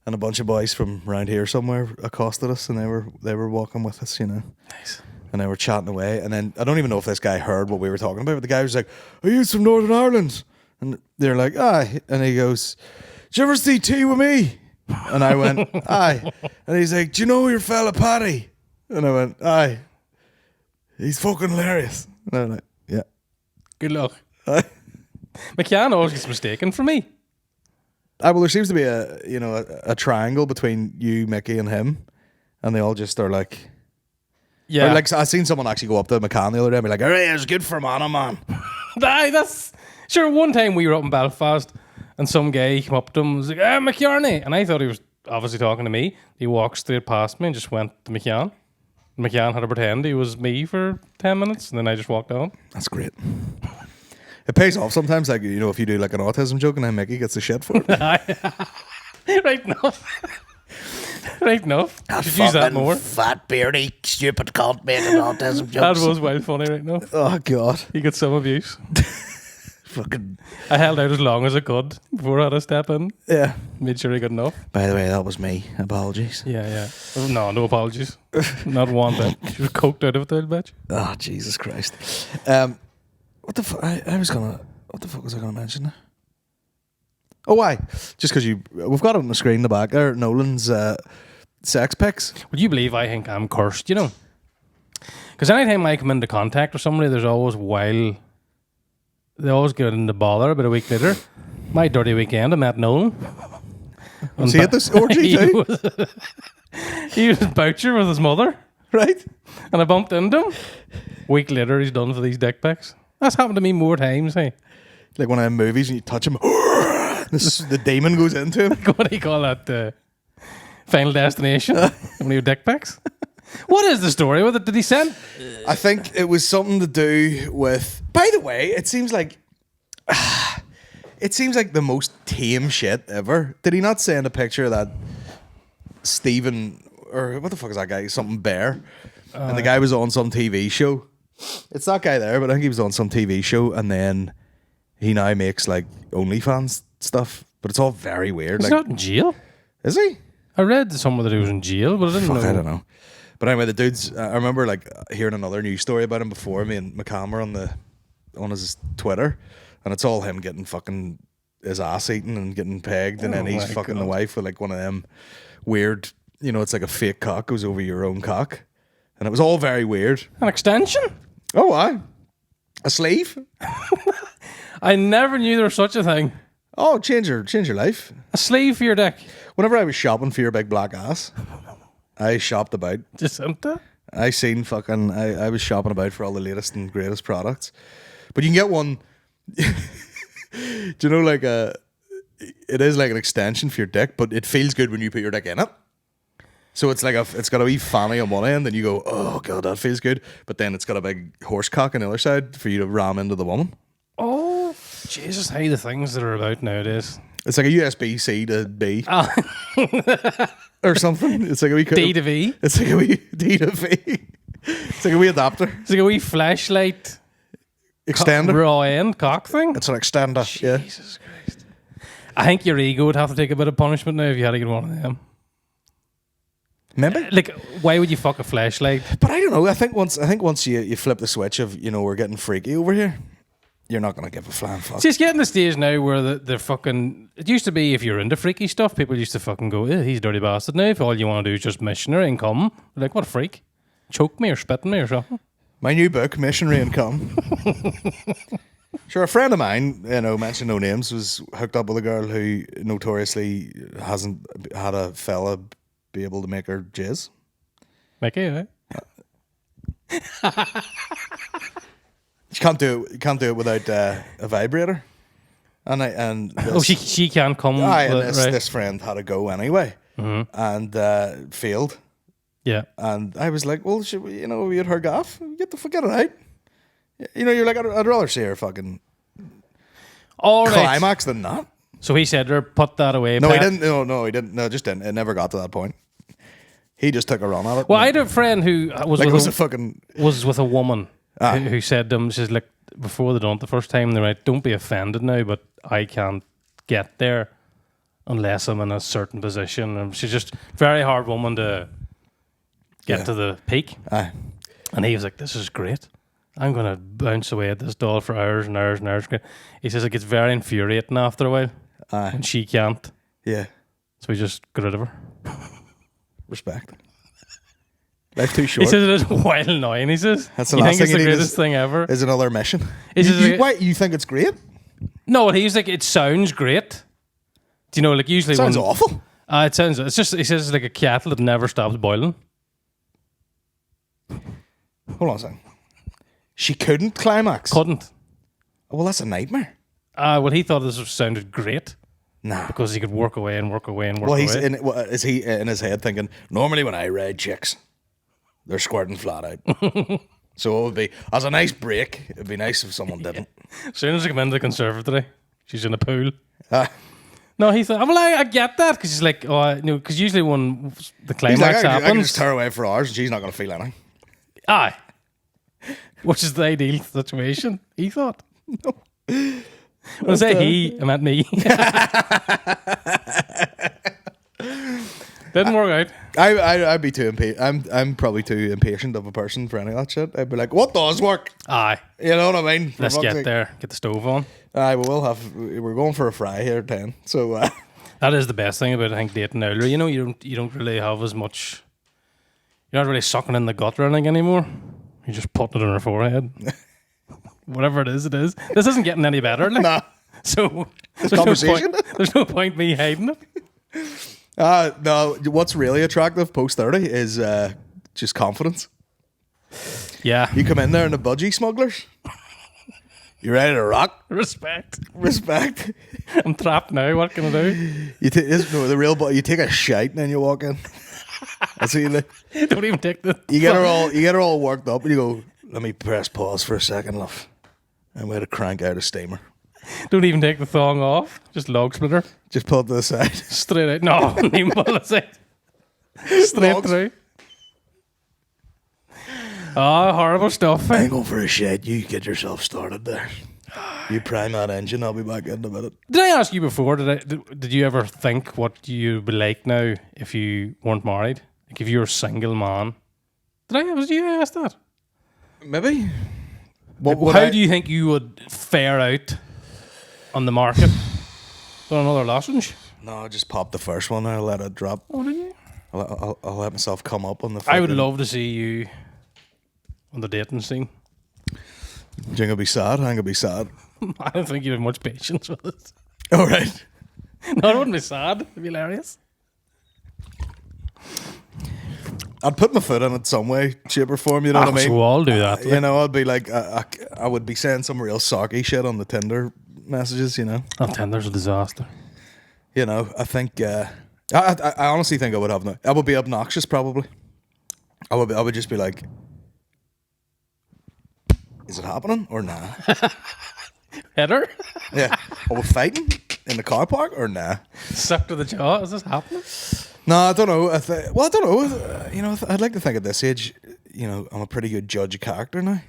And a bunch of boys from around here somewhere accosted us, and they were walking with us, you know. Nice. And they were chatting away. And then I don't even know if this guy heard what we were talking about, but the guy was like, "Are you from Northern Ireland?" And they're like, "Aye." And he goes, "Did you ever see Tea with Me?" And I went, "Aye." And he's like, "Do you know your fella Paddy?" And I went, "Aye. He's fucking hilarious." And I'm like, "Yeah." Good luck. McCann always gets mistaken for me. Well, there seems to be a triangle between you, Mickey, and him, and they all just are like, yeah. Like I seen someone actually go up to McCann the other day and be like, "Hey, it's good for man." Aye, that's sure. One time we were up in Belfast, and some guy came up to him and was like, McCarney, and I thought he was obviously talking to me. He walked straight past me and just went to McCann. McCann had to pretend he was me for 10 minutes, and then I just walked on. That's great. It pays off sometimes, like, you know, if you do like an autism joke and then Mickey gets the shit for it. Right enough. Right enough. You should use that more. Fat, beardy, stupid cunt making autism That jokes. was wild funny right now. Oh, God. He got some abuse. Fucking. I held out as long as I could before I had to step in. Yeah. Made sure he got enough. By the way, that was me. Apologies. Yeah. Oh, no apologies. Not one bit. She was coked out of it, that bitch. Oh, Jesus Christ. What the fuck? What the fuck was I gonna mention there? Oh, why? Just because we've got it on the screen in the back there. Nolan's sex pics. Would you believe I think I'm cursed, you know? Because anytime I come into contact with somebody, there's always they always get into bother about a week later. My dirty weekend, I met Nolan. Was he at this orgy too? He was at Boucher with his mother. Right? And I bumped into him. Week later, he's done for these dick pics. That's happened to me more times, hey. Like one of them movies and you touch him, the demon goes into him. What do you call that? Final Destination? One of your dick pics? What is the story with it? Did he send? I think it was something to do with. By the way, it seems like the most tame shit ever. Did he not send a picture of that Stephen or what the fuck is that guy? Something Bear, and the guy was on some TV show. It's that guy there, but I think he was on some TV show, and then he now makes like OnlyFans stuff. But it's all very weird. He's like, not in jail. Is he? I read somewhere that he was in jail, but I didn't know. I don't know. But anyway, the dude's. I remember like hearing another news story about him before. Me and McCarney on his Twitter, and it's all him getting fucking his ass eaten and getting pegged, and then he's fucking the wife with like one of them weird. You know, it's like a fake cock goes over your own cock, and it was all very weird. An extension? Oh, aye. A sleeve? I never knew there was such a thing. Oh, change your life. A sleeve for your dick. Whenever I was shopping for your big black ass, I shopped about. Just empty? I was shopping about for all the latest and greatest products. But you can get one. Do you know, like it is like an extension for your dick, but it feels good when you put your dick in it. So it's like it's got a wee fanny on one end, and you go, oh god, that feels good. But then it's got a big horse cock on the other side for you to ram into the woman. Oh, Jesus, how the things that are about nowadays. It's like a USB-C to B. Or something. It's like a wee D to V. It's like a wee D to V. It's like a wee adapter. It's like a wee flashlight Extender. raw end cock thing. It's an extender. Jesus Christ. I think your ego would have to take a bit of punishment now if you had to get one of them. Maybe. Like, why would you fuck a flashlight? But I don't know. I think once you flip the switch of, we're getting freaky over here, you're not going to give a flying fuck. See, it's getting the stage now where they're fucking... It used to be if you're into freaky stuff, people used to fucking go, he's a dirty bastard now. If all you want to do is just missionary and come. Like, what a freak. Choke me or spit in me or something. My new book, Missionary and Come. Sure, a friend of mine, mention no names, was hooked up with a girl who notoriously hasn't had a fella be able to make her jizz. Mickey, eh? You can't do it without a vibrator. And she can't come. This friend had to go anyway, and failed. Yeah, and I was like, well, should we, we had her gaff. Get the fuck out, right? You're like, I'd rather see her fucking climax than that. So he said to her, put that away. No, he didn't. No, he didn't. No, just didn't. It never got to that point. He just took a run at it. Well, I had a friend who was with a woman who said to him, she's like, before they done it the first time, they're like, don't be offended now, but I can't get there unless I'm in a certain position. And she's just very hard woman to get to the peak. Aye. And he was like, this is great. I'm going to bounce away at this doll for hours and hours and hours. He says it gets very infuriating after a while. Aye. And she can't. Yeah. So we just got rid of her. Respect. Life's too short. He says it is wild annoying. He says, that's the you last think thing it's the greatest thing ever? Is another mission. You think it's great? No, he's like, it sounds great. Do you know, like usually... It sounds awful. It's just, he says it's like a kettle that never stops boiling. Hold on a second. She couldn't climax? Couldn't. Well, that's a nightmare. Well, he thought this sounded great. Nah. Because he could work away and work away and work away. Is he in his head thinking, normally when I ride chicks, they're squirting flat out. So it would be, as a nice break, it'd be nice if someone didn't. As soon as I come into the conservatory, she's in a pool. No, he thought, well, I get that. Because he's like, because usually when the climax happens... I can just tear away for hours and she's not going to feel anything. Aye. Which is the ideal situation, he thought. No. When I say he, I meant me. Didn't work out. I'd be too impatient. I'm probably too impatient of a person for any of that shit. I'd be like, what does work? Aye. You know what I mean? Let's get there. Get the stove on. Aye, we're going for a fry here at 10. So that is the best thing about, I think, dating earlier. You don't really have as much... You're not really sucking in the gut or anything anymore. You're just putting it on her forehead. Whatever it is, it is. This isn't getting any better. Like. Nah. So there's no point me hiding it. No, what's really attractive post 30 is just confidence. Yeah. You come in there in the budgie smugglers. You ready to rock? Respect. I'm trapped now. What can I do? You take a shite and then you walk in. That's what you do. Don't even take the... You get her all worked up and you go, let me press pause for a second, love. And we had to crank out a steamer. Don't even take the thong off. Just log splitter. Just pull it to the side. Straight out. No, not even pull it aside. Straight Logs. through. Oh, horrible stuff. I'm going for a shed. You get yourself started there. You prime that engine. I'll be back in a minute. Did I ask you before? Did you ever think what you'd be like now if you weren't married? Like if you were a single man? Did you ask that? Maybe. How do you think you would fare out on the market? Want another lozenge? No, I just popped the first one and I'll let it drop. Oh, did you? I'll let myself come up on the I would love to see you on the dating scene. You're going to be sad? I'm going to be sad. I don't think you have much patience with it. All right. No, it wouldn't be sad. It'd be hilarious. I'd put my foot in it some way, shape or form. You know what I mean? We'll all do that. You know, I'd be like, I would be saying some real socky shit on the Tinder messages. You know, Oh, Tinder's a disaster. you know. I think. I honestly think I would have. I would be obnoxious, probably. I would just be like, is it happening or nah? Header? Yeah. Are we fighting in the car park or nah? Suck to the jaw. Is this happening? No, I don't know. I don't know. You know, I'd like to think at this age, you know, I'm a pretty good judge of character now.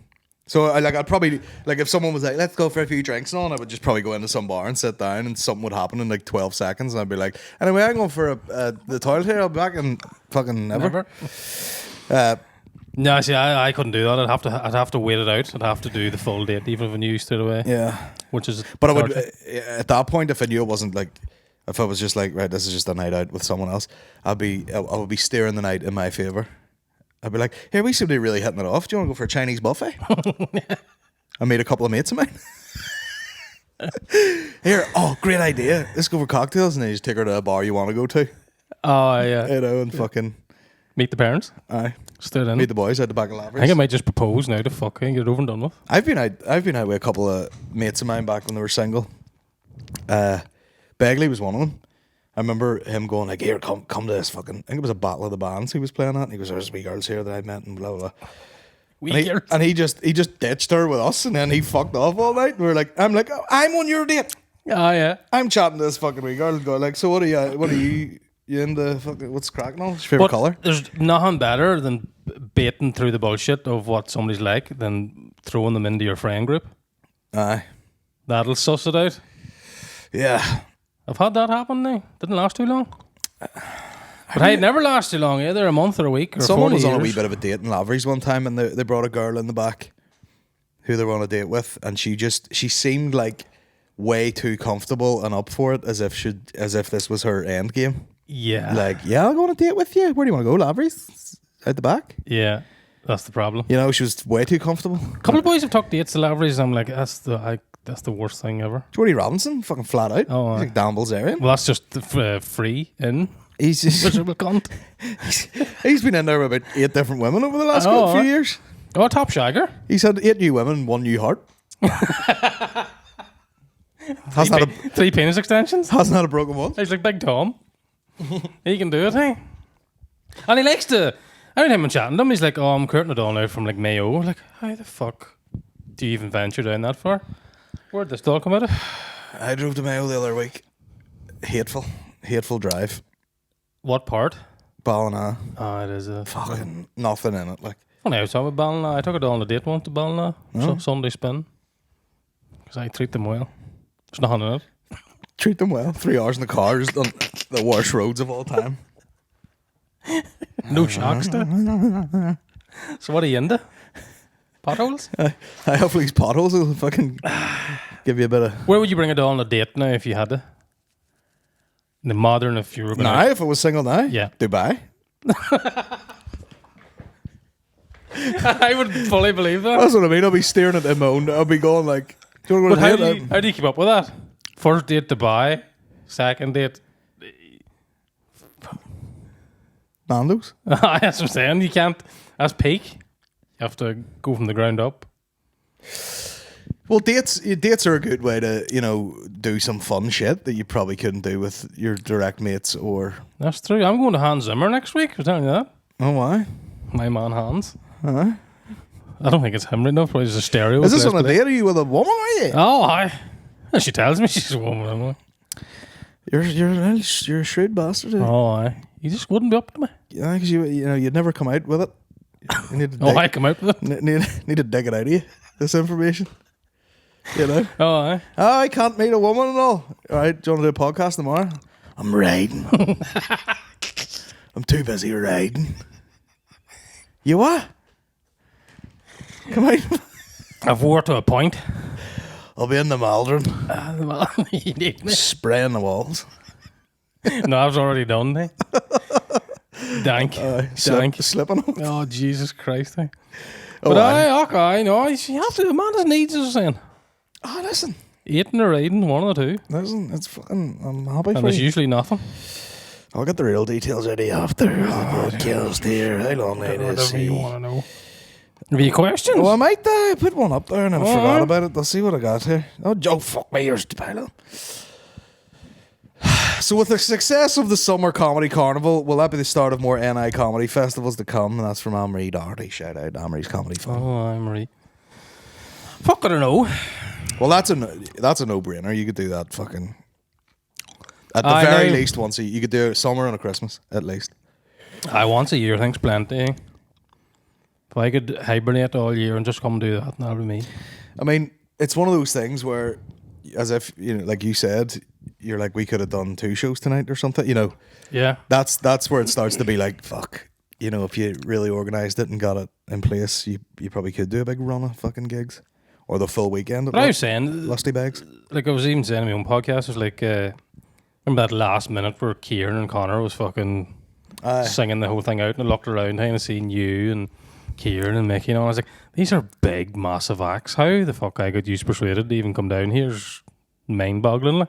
So I'd probably like if someone was like, let's go for a few drinks and all, I would just probably go into some bar and sit down and something would happen in like 12 seconds and I'd be like, anyway, I'm going for the toilet here. I'll be back in fucking never. No, see, I couldn't do that. I'd have to wait it out. I'd have to do the full date, even if I knew straight away. Yeah. Which is. But I would at that point, if I knew it wasn't like, if I was just like, right, this is just a night out with someone else, I would be steering the night in my favor. I'd be like, here, we seem to be really hitting it off. Do you want to go for a Chinese buffet? I made a couple of mates of mine. Here, great idea. Let's go for cocktails and then you just take her to a bar you want to go to. Oh, yeah. You know, and fucking Meet the parents. aye. Straight in. Meet the boys out the back of I Lavery's. think I might just propose now to fucking get it over and done with. I've been out with a couple of mates of mine back when they were single. Begley was one of them. I remember him going like, here, come to this fucking, I think it was a battle of the bands he was playing at, and he goes, there's wee girls here that I met and blah blah blah. And he just ditched her with us, and then he fucked off all night. And we were like, I'm on your date. Oh, yeah. I'm chatting to this fucking wee girl and going like, so what are you into fucking, what's cracking on? What's your favourite colour? There's nothing better than baiting through the bullshit of what somebody's like than throwing them into your friend group. Aye. That'll suss it out. Yeah. I've had that happen now. Didn't last too long. But it never lasts too long either. A month or a week or Someone 40 was on a years. wee bit of a date in Lavery's one time, and they brought a girl in the back who they were on a date with, and she seemed like way too comfortable and up for it, as if this was her end game. Yeah. Like, yeah, I'll go on a date with you. Where do you want to go, Lavery's? Out the back? Yeah. That's the problem. You know, she was way too comfortable. A couple of boys have took dates to Lavery's. I'm like, that's the worst thing ever. Jordy Robinson, fucking flat out. Oh, he's like Dan Bilzerian. Well, that's just free in. He's just, Miserable cunt. he's been in there with about 8 different women over the last few years. Oh, top shagger. He's had 8 new women, 1 new heart. Three penis extensions. Hasn't had a broken one. He's like Big Tom. He can do it, hey? And he likes to. Every time I'm chatting to him, he's like, oh, I'm curtain it all now from like Mayo. Like, how the fuck do you even venture down that far? Where'd this all come out of? I drove to Mayo the other week. Hateful drive. What part? Ballina. Oh, it is a Fucking nothing in it. Like, funny, I was talking about Ballina. I took it on a date once to Ballina. Sunday spin. Because I treat them well. There's nothing in it. treat them well. 3 hours in the car, just on the worst roads of all time. No shocks to. So what are you into? Potholes? Hopefully these potholes will fucking give you a bit of... Where would you bring it on a date now if you had to? The modern, if you were going Now, if I was single now? Yeah. Dubai? I would fully believe that. That's what I mean. I'll be staring at them own. I'll be going like... Do you want to But go to date? how do you keep up with that? First date Dubai, second date... Nando's? That's what I'm saying. You can't... That's peak. You have to go from the ground up. Well, dates are a good way to, do some fun shit that you probably couldn't do with your direct mates or... That's true. I'm going to Hans Zimmer next week. I'm telling you that. Oh, why? My man Hans. Huh? I don't think it's him right now. Probably just a stereo. Is this on a date? Are you with a woman, are you? Oh, hi. She tells me she's a woman. Anyway. You're a shrewd bastard. Oh, aye. You just wouldn't be up to me. Yeah, because you'd never come out with it. You need to I come out with it. need to dig it out of you, this information. Oh, aye. Oh, I can't meet a woman and all. All right, do you want to do a podcast tomorrow? I'm riding. I'm too busy riding. You what? Come on. I've wore to a point. I'll be in the Maldron, You need me. spraying the walls. No, I was already done. Eh? Dank. Slipping. Oh, Jesus Christ. Eh? Oh, But I know. You have to. A man has needs, as I was saying. Oh, listen. Eating or riding, one of the two. Listen, it's fucking... I'm happy And for there's you. usually nothing. I'll get the real details out of you after. Podcast here. How long it is? Whatever you want to know. Have you questions? Well, I might put one up there and I forgot about it. I'll see what I got here. Oh, Joe, fuck me, here's the pilot. So with the success of the Summer Comedy Carnival, will that be the start of more NI comedy festivals to come? And that's from Anne-Marie Doherty. Shout out Anne-Marie's Comedy Fund. Oh, Anne-Marie. Fuck, I don't know. Well, that's a no-brainer. You could do that fucking... At the very least once a year. You could do a summer and a Christmas, at least. Once a year, thanks plenty. If I could hibernate all year and just come do that, that would be me. I mean, it's one of those things where, as if, you know, like you said, you're like, we could have done 2 shows tonight or something, you know. Yeah. That's where it starts to be like, fuck. You know, if you really organised it and got it in place, you probably could do a big run of fucking gigs. Or the full weekend. But I was saying... Lusty Bags. Like, I was even saying in my own podcast, it was like... remember that last minute where Kieran and Connor was fucking singing the whole thing out, and I looked around and I seen you and Kieran and Mickey, and I was like, these are big, massive acts. How the fuck I got you persuaded to even come down here is mind-boggling. Like.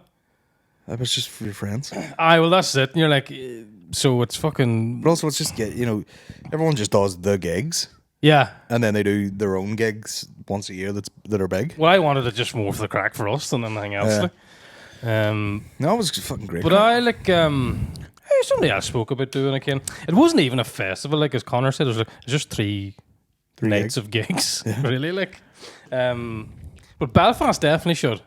That was just for your friends. Well, that's it. And you're like, so it's fucking... But also, it's just, you know, everyone just does the gigs. Yeah. And then they do their own gigs once a year that are big. Well, I wanted it just more for the crack for us than anything else. Like. No, it was fucking great. But I like somebody else spoke about doing again. It wasn't even a festival, like as Connor said. It was just three nights of gigs, really. Like, but Belfast definitely should.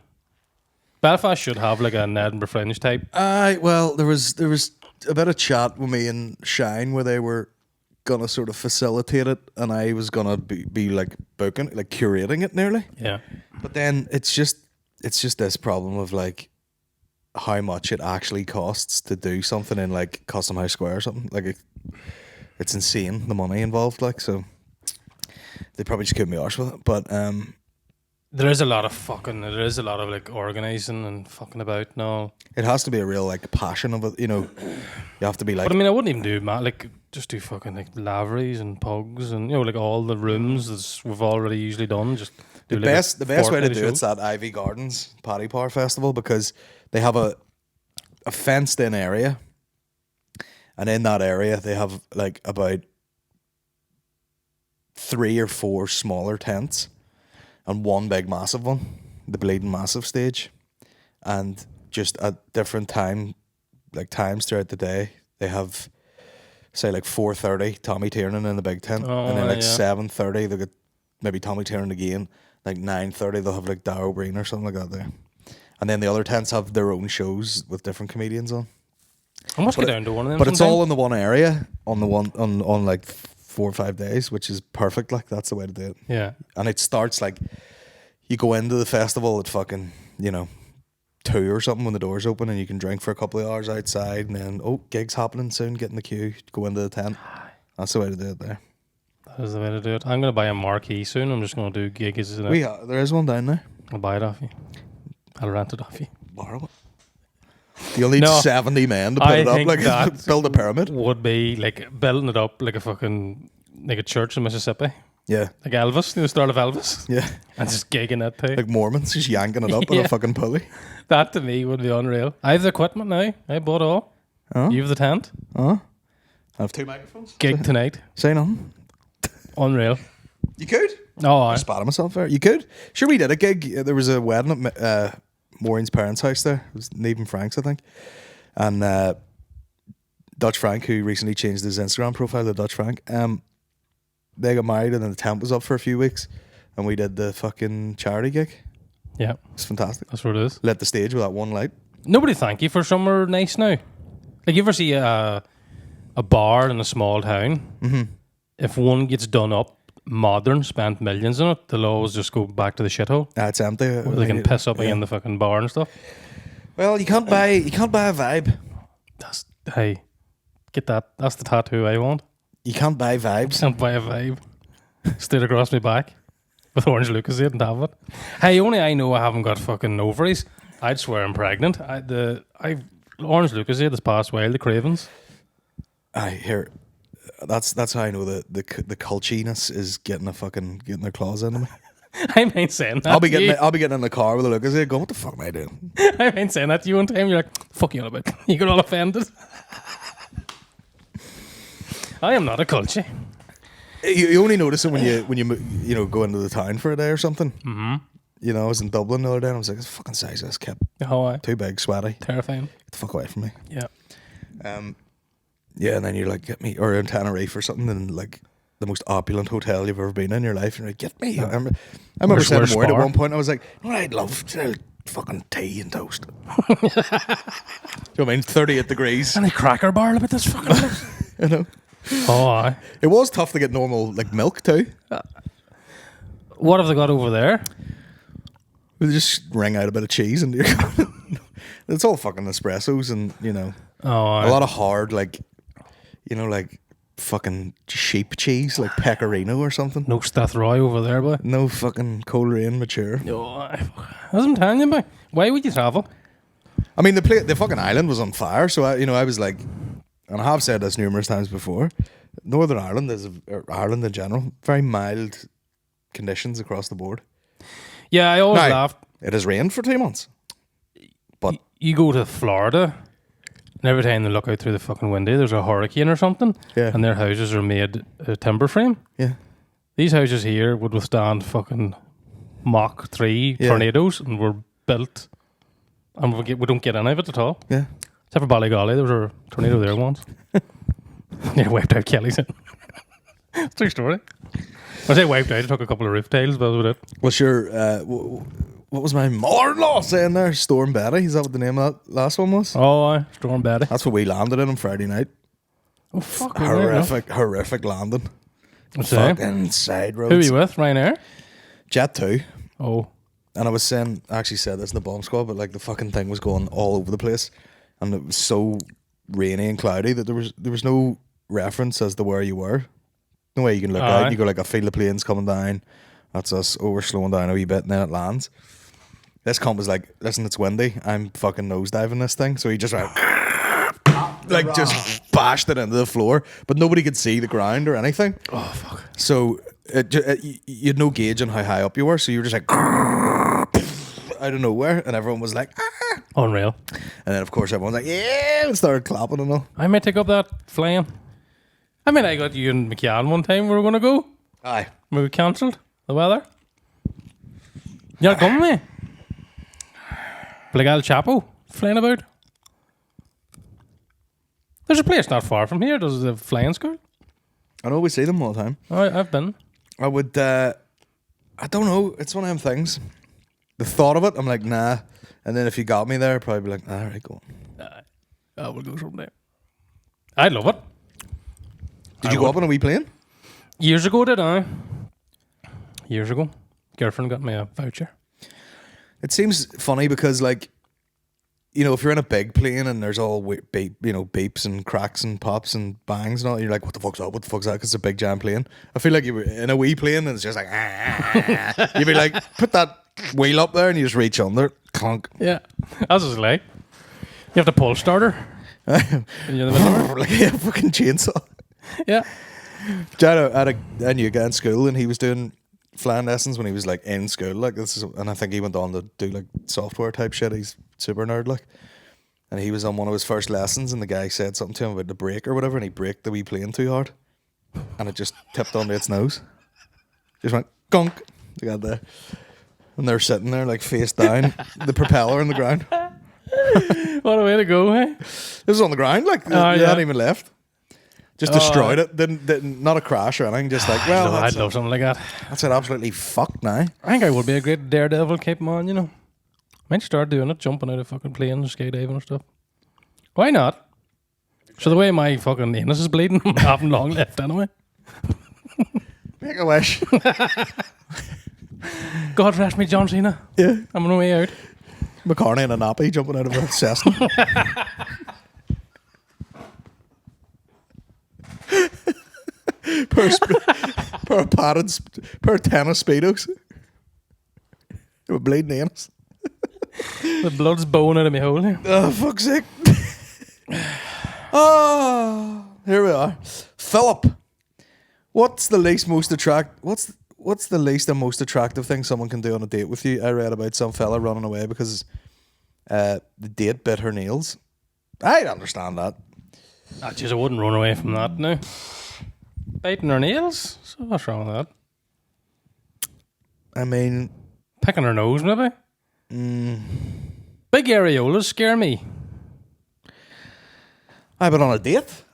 Belfast should have like an Edinburgh Fringe type. Well, there was a bit of chat with me and Shine where they were gonna sort of facilitate it, and I was gonna be like booking, like curating it nearly. Yeah. But then it's just this problem of like how much it actually costs to do something in like Custom House Square or something. Like it's insane, the money involved. Like, so they probably just couldn't be arsed with it. But there is a lot of like organising and fucking about and all. It has to be a real like passion of it, you know. You have to be like. But I mean, I wouldn't even do like just do fucking like laveries and pugs and you know like all the rooms that we've already usually done. Just do the best way to do it's that Ivy Gardens Paddy Power Festival, because they have a fenced in area, and in that area they have like about 3 or 4 smaller tents and one big massive one, the Bleeding Massive stage, and just at different times throughout the day they have, say, like 4:30 Tommy Tiernan in the big tent, and then like 7:30 they get maybe Tommy Tiernan again, like 9:30 they'll have like Darrow Breen or something like that there. And then the other tents have their own shows with different comedians on. I must get down to one of them. But it's all in the one area on like 4 or 5 days, which is perfect. Like, that's the way to do it. Yeah. And it starts like you go into the festival at fucking, 2 or something when the doors open, and you can drink for a couple of hours outside, and then gigs happening soon, get in the queue, go into the tent. That's the way to do it there. That is the way to do it. I'm going to buy a marquee soon. I'm just going to do gigs. There is one down there. I'll buy it off you. I'll rent it off you. Borrow it. You'll need 70 men to put it up, like build a pyramid. Would be like building it up like a fucking like a church in Mississippi. Yeah. Like Elvis, the start of Elvis. Yeah. And just gigging it too. Like Mormons, just yanking it up in a fucking pulley. That to me would be unreal. I have the equipment now. I bought it all. You have the tent. I have 2 microphones. Gig tonight. Say nothing. Unreal. You could? No, I spat on myself there. You could? Sure, we did a gig. There was a wedding at Maureen's parents' house there. It was Neve and Frank's, I think. And Dutch Frank, who recently changed his Instagram profile to Dutch Frank, they got married, and then the tent was up for a few weeks, and we did the fucking charity gig. Yeah. It's fantastic. That's what it is. Lit the stage with that one light. Nobody thank you for somewhere nice now. Like, you ever see a bar in a small town? Mm-hmm. If one gets done up, modern, spent millions on it, they'll always just go back to the shithole. It's empty. Where they can piss up in the fucking bar and stuff. Well, you can't buy a vibe. Hey, get that. That's the tattoo I want. You can't buy vibes. Can't buy a vibe. Straight across my back with Orange Lucozade and have it. Hey, only I know I haven't got fucking ovaries. I'd swear I'm pregnant. Orange Lucozade has passed wild, the cravings. That's how I know the culchiness is getting their claws into me. I ain't saying that. I'll be getting in the car with a Lucozade going, what the fuck am I doing? I ain't saying that to you one time. You're like, fuck you all about. You got all offended. I am not a culture. You only notice it when you go into the town for a day or something. Mm-hmm. You know, I was in Dublin the other day and I was like, it's fucking size of this kid. Oh, too big, sweaty. Terrifying. Get the fuck away from me. Yeah. Yeah, and then you're like, get me, or in Tenerife or something, and like the most opulent hotel you've ever been in your life, and you're like, get me. I remember saying to Maureen at one point, I was like, you know what I'd love? Fucking tea and toast. Do you know what I mean? 38 degrees. Any cracker barrel about this fucking place? You know? Oh, aye. It was tough to get normal, like, milk too. What have they got over there? They just wring out a bit of cheese and it's all fucking espressos and, you know, a lot of hard, like, you know, like fucking sheep cheese, like pecorino or something. No Stathroy over there, boy. No fucking Coleraine mature. No, that's what I'm telling you, boy. Why would you travel? I mean, the fucking island was on fire, so I was like, and I have said this numerous times before, Northern Ireland or Ireland in general, very mild conditions across the board. Yeah, I always laughed. It has rained for 2 months. But you go to Florida, and every time they look out through the fucking window, there's a hurricane or something, and their houses are made of timber frame. Yeah. These houses here would withstand fucking Mach 3 tornadoes, and were built, and we don't get any of it at all. Yeah. Except for Ballygolly, there was a tornado there once. They wiped out Kelly's in. It's a true story. I say wiped out, it took a couple of roof tiles, but that was it. Well, sure, what was my mother-in-law saying there? Storm Betty, is that what the name of that last one was? Oh, aye, Storm Betty. That's what we landed in on Friday night. Oh, fuck. Horrific landing. Fucking side roads. Who are you with, Ryanair? Jet 2. Oh. And I was saying, I actually said this in the bomb squad, but like the fucking thing was going all over the place. And it was so rainy and cloudy that there was no reference as to where you were. No way you can look out. You go like, I feel the plane's coming down. That's us. Oh, we're slowing down a wee bit, and then it lands. This comp was like, listen, it's windy. I'm fucking nosediving this thing. So he just went, like, just bashed it into the floor, but nobody could see the ground or anything. Oh, fuck. So you had no gauge on how high up you were. So you were just like, out of nowhere, and everyone was like, ah. Unreal. And then, of course, everyone was like, yeah, and started clapping and all. I might take up that flying. I mean, I got you and McCann one time we were going to go. Aye. We cancelled the weather. You're not coming, me? Like El Chapo flying about. There's a place not far from here. There's a flying school. I know we see them all the time. I've been. I would, I don't know. It's one of them things. The thought of it, I'm like, nah. And then if you got me there, I'd probably be like, all right, go on. I will go someday. I'd love it. Did you go up on a wee plane? Years ago, did I? Years ago. Girlfriend got me a voucher. It seems funny because, like, you know, if you're in a big plane and there's all beeps and cracks and pops and bangs and all, you're like, what the fuck's that? What the fuck's that? Because it's a big giant plane. I feel like you were in a wee plane and it's just like, you'd be like, put that wheel up there and you just reach under, clunk. Yeah, that's what it's like. You have to pull starter. Like a fucking chainsaw. Yeah. I knew a guy in school and he was doing flying lessons when he was like in school, like and I think he went on to do like software type shit. He's super nerd, like, and he was on one of his first lessons and the guy said something to him about the brake or whatever and he braked the wee plane too hard and it just tipped onto its nose. Just went gunk. They got there and they're sitting there like face down, the propeller in the ground. What a way to go, hey? This was on the ground, like they hadn't even left. Just destroyed it. Didn't not a crash or anything. Just like, well, I'd love something like that. That's it. Absolutely fucked now. I think I would be a great daredevil cape man. You know, might start doing it, jumping out of fucking planes, skydiving and stuff. Why not? So the way my fucking anus is bleeding, I haven't long left anyway. Make a wish. God rest me, John Cena. Yeah, I'm on my way out. McCarney in a nappy jumping out of a Cessna. per tennis speedos. They were bleeding anus. The blood's bowing out of my hole here. Oh, fuck's sake. Oh, here we are. Philip, what's the least and most attractive thing someone can do on a date with you? I read about some fella running away because the date bit her nails. I'd understand that. Jeez, I wouldn't run away from that now. Biting her nails? So what's wrong with that? I mean, picking her nose, maybe. Big areolas scare me. I've been on a date.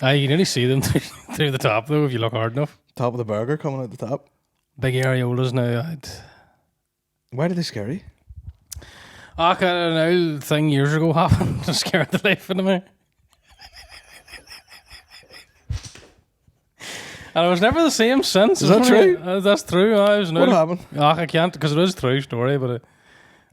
You can only see them through the top, though, if you look hard enough. Top of the burger coming out the top. Big areolas now. Why did they scare you? An old thing years ago happened to scare the life out of me. And it was never the same since. Is that true? That's true. What happened? I can't, because it is a true story, but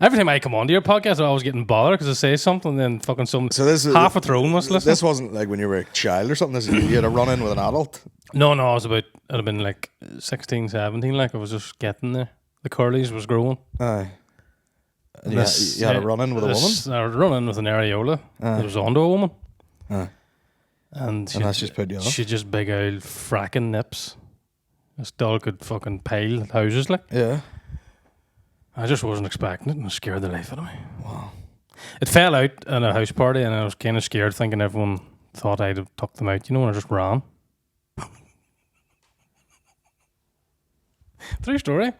every time I come onto your podcast, I always getting bothered because I say something, then fucking half a throne must listen. This wasn't like when you were a child or something. You had a run in with an adult. No, I was it'd have been like 16, 17, like I was just getting there. The curlies was growing. Aye. And you had a run in with a woman? I was running with an areola that was onto a woman. Aye. And that's just put you off? She just big old fracking nips. This dog could fucking pile houses like. Yeah. I just wasn't expecting it and it scared the life out of me. Wow. It fell out at a house party and I was kind of scared thinking everyone thought I'd have tucked them out, and I just ran. True story.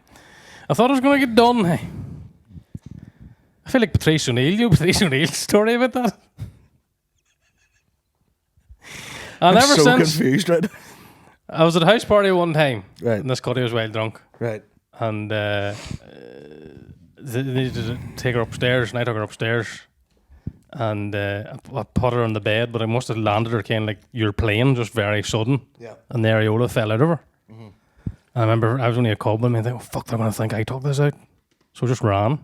I thought I was going to get done. Hey. I feel like Patrice O'Neill's story about that. I'm ever so since confused right now. I was at a house party one time, right, and this cutty was wild drunk, right, and they needed to take her upstairs, and I took her upstairs, and I put her on the bed, but I must have landed her kind of like you're playing, just very sudden, and the areola fell out of her. Mm-hmm. And I remember I was only a cub, and I think, oh fuck, they're gonna think I took this out, so I just ran.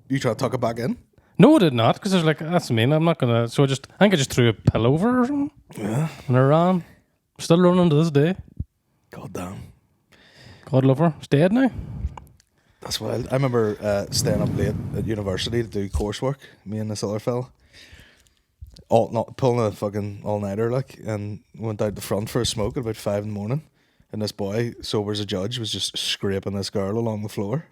You try to tuck it back in? No, I did not, because I was like, that's mean, I'm not gonna. So I think I just threw a pillow over her or something. Yeah. And I ran. Still running to this day. God damn. God love her. She's dead now. That's wild. I remember staying up late at university to do coursework, me and this other fella. Pulling a fucking all-nighter, like, and went out the front for a smoke at about 5 in the morning. And this boy, sober as a judge, was just scraping this girl along the floor.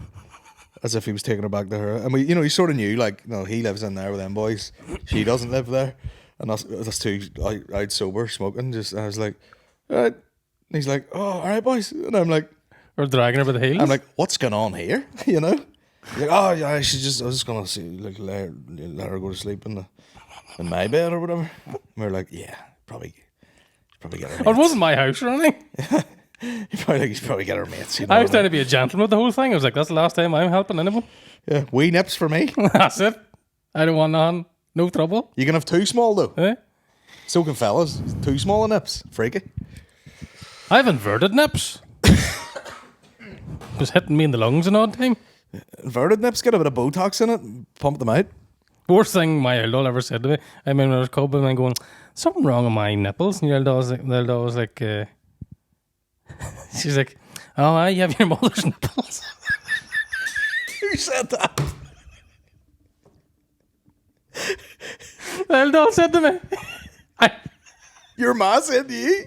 As if he was taking her back to her. And we, you sort of knew, like, he lives in there with them boys. She doesn't live there. And that's two out sober, smoking. I was like, all right. And he's like, oh, all right, boys. And I'm like... Or dragging her by the heels. I'm like, what's going on here? He's like, oh, yeah, I was just going to see, like, let her go to sleep in my bed or whatever. And we were like, yeah, probably get her mates. It wasn't my house or anything. He'd probably get her mates. I was trying to be a gentleman with the whole thing. I was like, that's the last time I'm helping anyone. Yeah, wee nips for me. That's it. I don't want none. No trouble. You can have too small though. Eh? So can fellas. Too small nips. Freaky. I have inverted nips. It was hitting me in the lungs an odd time. Inverted nips, get a bit of Botox in it, pump them out. Worst thing my old doll ever said to me. I mean, when I was cub, and I'm going, something wrong with my nipples. And your old doll was like, she's like, oh, you have your mother's nipples. Who said that? The old doll said to me, your ma said to you?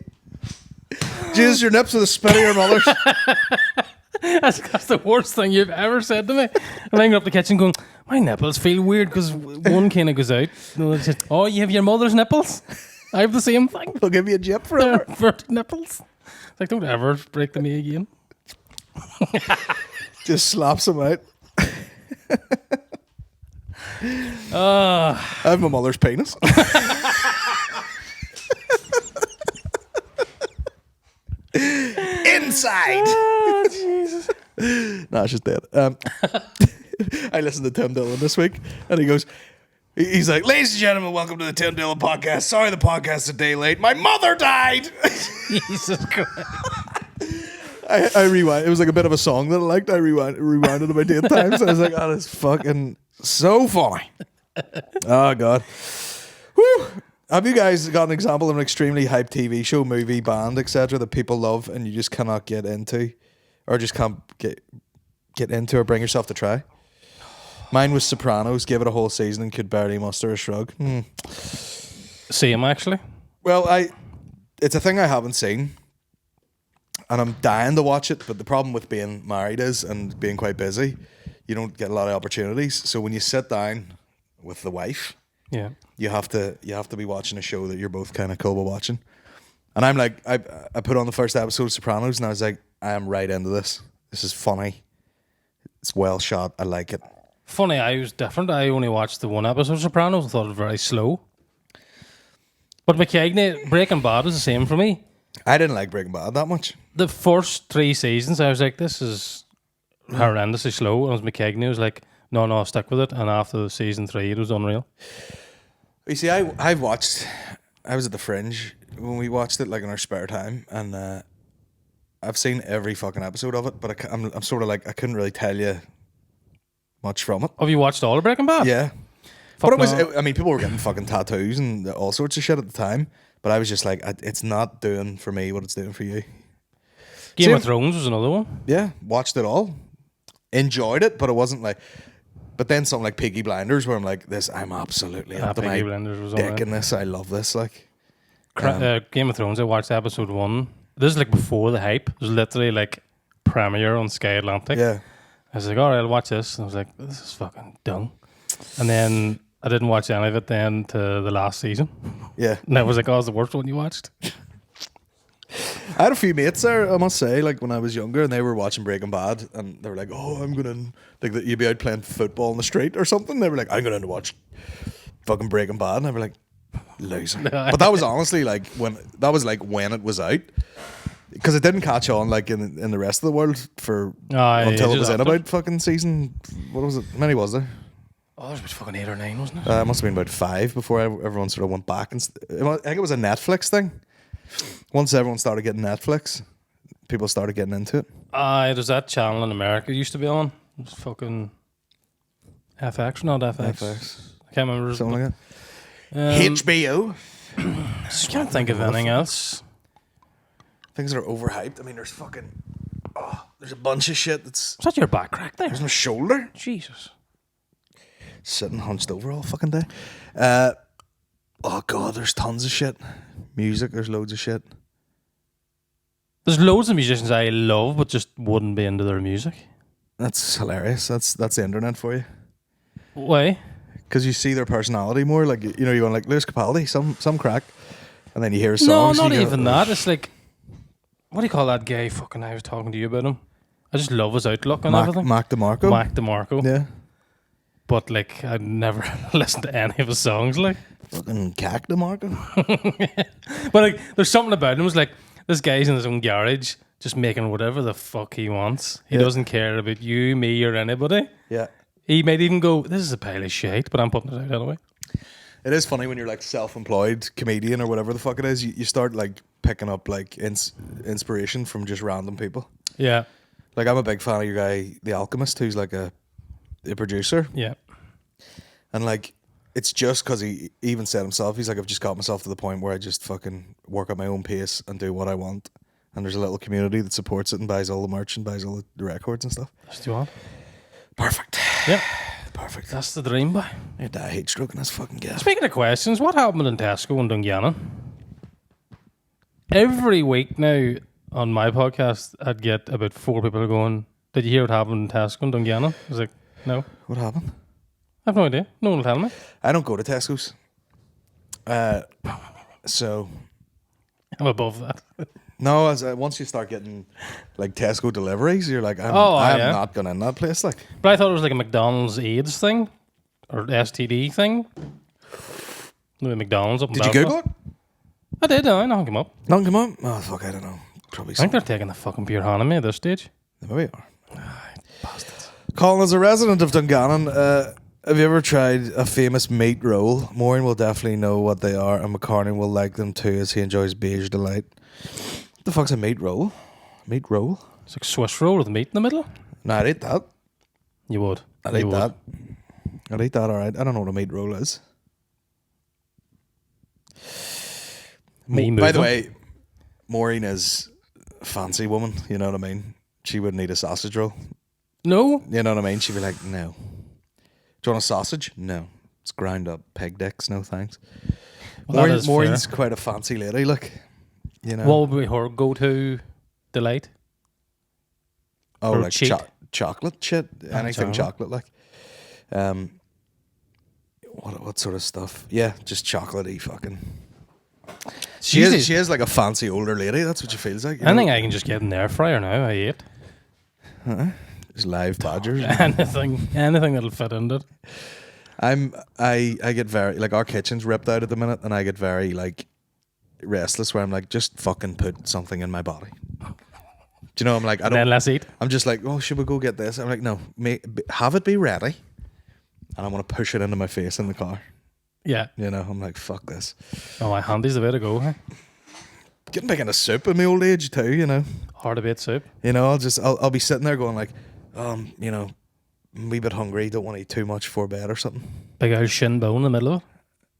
Jesus, your nips are the spit of your mother's. That's the worst thing you've ever said to me. And I'm up the kitchen going, my nipples feel weird because one kind of goes out. Just, oh, you have your mother's nipples? I have the same thing. They'll give you a jip forever. Inverted nipples. It's like, don't ever break to me again. Just slaps them out. I have my mother's penis. Inside. Oh, Jesus. Nah, she's dead. I listened to Tim Dillon this week, and he goes, he's like, ladies and gentlemen, welcome to the Tim Dillon podcast. Sorry the podcast's a day late. My mother died. Jesus Christ. I rewind. It was like a bit of a song that I liked. I rewinded about 8 times. I was like, oh, that's fucking so funny. Oh, God. Whew. Have you guys got an example of an extremely hyped TV show, movie, band, etc. that people love and you just cannot get into, or just can't get into or bring yourself to try? Mine was Sopranos. Gave it a whole season and could barely muster a shrug. Same, actually. Well, it's a thing I haven't seen, and I'm dying to watch it. But the problem with being married and being quite busy, you don't get a lot of opportunities. So when you sit down with the wife, yeah, you have to be watching a show that you're both kind of cool with watching. And I'm like, I put on the first episode of Sopranos, and I was like, I am right into this. This is funny. It's well shot. I like it. Funny, I was different. I only watched the one episode of Sopranos and thought it was very slow. But McCagney, Breaking Bad was the same for me. I didn't like Breaking Bad that much. The first 3 seasons, I was like, this is horrendously slow. And it was McCagney was like, no, I'll stick with it. And after season 3, it was unreal. You see, I was at the Fringe when we watched it, like in our spare time, and I've seen every fucking episode of it, but I'm sort of like, I couldn't really tell you much from it. Have you watched all of Breaking Bad? Yeah. Fuck But it was, no. I mean, people were getting fucking tattoos and all sorts of shit at the time, but I was just like, it's not doing for me what it's doing for you. Game Same. of Thrones was another one. Yeah, watched it all. Enjoyed it, but it wasn't like... But then something like Peaky Blinders, where I'm like, I'm absolutely up to my Peaky Blinders was dick alright. in this. I love this, like... Game of Thrones, I watched episode 1. This is like before the hype. It was literally like premiere on Sky Atlantic. Yeah. I was like, all right, I'll watch this. And I was like, this is fucking dumb. And then I didn't watch any of it then to the last season. Yeah. And I was like, oh, it's the worst one you watched. I had a few mates there, I must say, like when I was younger, and they were watching Breaking Bad, and they were like, "Oh, I'm gonna like that you'd be out playing football in the street or something." They were like, "I'm gonna watch fucking Breaking Bad," and I were like, "Loser." But that was honestly like when it was out, because it didn't catch on like in the rest of the world until it was in about fucking season. What was it? How many was there? Oh, there was fucking 8 or 9, wasn't it? It must have been about 5 before everyone sort of went back. And I think it was a Netflix thing. Once everyone started getting Netflix, people started getting into it. There's that channel in America used to be on. It was fucking FX, not FX. FX. I can't remember. Something like that. Um, HBO. I can't think of anything else. Things are overhyped. I mean, there's a bunch of shit that's... Was that your back crack there? There's my shoulder. Jesus. Sitting hunched over all fucking day. Oh, God, there's tons of shit. Music, there's loads of shit. There's loads of musicians I love, but just wouldn't be into their music. That's hilarious. That's the internet for you. Why? Because you see their personality more. Like, you know, you're going like, Lewis Capaldi, some crack. And then you hear his No, songs. not you go, even that. It's like, what do you call that guy? Fucking, I was talking to you about him. I just love his outlook and everything. Mac DeMarco. Mac DeMarco. Yeah. But like, I'd never listened to any of his songs. Like, Fucking Cac DeMarco. but like, there's something about him. It's like this guy's in his own garage, just making whatever the fuck he wants. He doesn't care about you, me, or anybody. Yeah. He might even go, "This is a pile of shit," but I'm putting it out anyway. It is funny when you're like self-employed comedian or whatever the fuck it is. You start like picking up like inspiration from just random people. Yeah, Like I'm a big fan of your guy, The Alchemist, who's like a producer. yeah. And like, it's just because he even said himself, he's like, I've just got myself to the point where I just fucking work at my own pace and do what I want. And there's a little community that supports it and buys all the merch and buys all the records and stuff. That's what you want. Perfect. Yeah, Perfect. that's the dream, boy. I die heat stroking this fucking gas. Speaking of questions, what happened in Tesco and Dungannon? Every week now on my podcast, I'd get about 4 people going, "Did you hear what happened in Tesco and Dungannon?" I was like, "No, What happened? I have no idea. No one will tell me." I don't go to Tesco's. So I'm above that. no, once you start getting like Tesco deliveries, you're like, I'm yeah. not going in that place. Like, But I thought it was like a McDonald's AIDS thing or STD thing. The McDonald's up in did you Belfast. Google it? I did. Nothing came up. Nothing come up? Oh, fuck, I don't know. Probably I think something. they're taking the fucking pure hand of me at this stage. There we are. Colin, as a resident of Dungannon, have you ever tried a famous meat roll? Maureen will definitely know what they are, and McCarney will like them too, as he enjoys beige delight. What the fuck's a meat roll? Meat roll? It's like Swiss roll with meat in the middle. No, I'd eat that. You would. I'd You eat would. that. I'd eat that, alright. I don't know what a meat roll is. Me By the moving. way, Maureen is a fancy woman, you know what I mean? She wouldn't eat a sausage roll. No. You know what I mean? She'd be like, no. Do you want a sausage? No. It's ground up pig dicks, no thanks. Well, that is Maureen's fair. quite a fancy lady, look. You know? What would be her go-to delight? oh, or like cheat? chocolate shit. Anything chocolate. chocolate, like. What sort of stuff? Yeah, just chocolatey fucking. She is like a fancy older lady. That's what she feels like. I think I can just get an air fryer now. I eat. Just live badgers. anything that'll fit into it. I get very, like, our kitchen's ripped out at the minute, and I get very, like, restless where I'm like, just fucking put something in my body. Do you know? I'm like, I don't. Then let's eat. I'm just like, oh, should we go get this? I'm like, no, have it be ready, and I want to push it into my face in the car. Yeah. You know, I'm like, fuck this. Oh, my handy's the way to go. Hey? Getting back into soup in my old age too. You know, Hard a bit soup. You know, I'll be sitting there going like, you know, I'm a wee bit hungry. Don't want to eat too much before bed or something. Big old shin bone in the middle of it.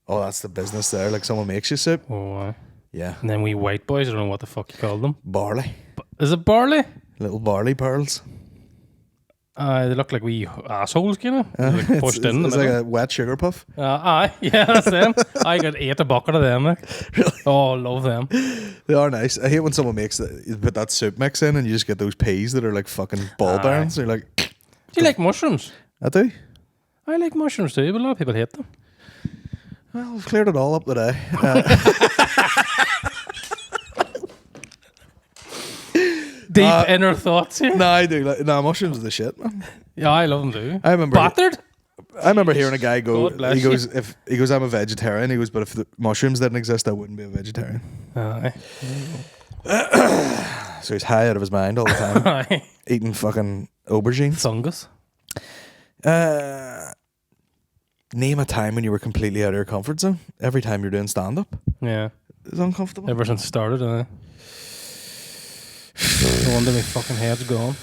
Oh, that's the business there. Like, someone makes you soup. Oh, yeah. And then we white boys, I don't know what the fuck you call them. Barley. Is it barley? Little barley pearls. They look like wee assholes, you know? Like pushed in the it's middle. like a wet sugar puff. Yeah, that's them. I got 8 a bucket of them. Like. Really? Oh, love them. They are nice. I hate when someone makes you put that soup mix in and you just get those peas that are like fucking ball bearings. They're like. Do you like mushrooms? I do. I like mushrooms too, but a lot of people hate them. Well, we've cleared it all up today. Deep inner thoughts here. No, I do. Mushrooms are the shit, man. Yeah, I love them too. I remember. Battered? I remember hearing a guy go. God bless He goes, I'm a vegetarian. He goes, but if the mushrooms didn't exist, I wouldn't be a vegetarian. So he's high out of his mind all the time, eating fucking aubergines. Fungus. Name a time when you were completely out of your comfort zone. Every time you're doing stand up, Yeah. it's uncomfortable. Ever since it started, no wonder my fucking head's gone.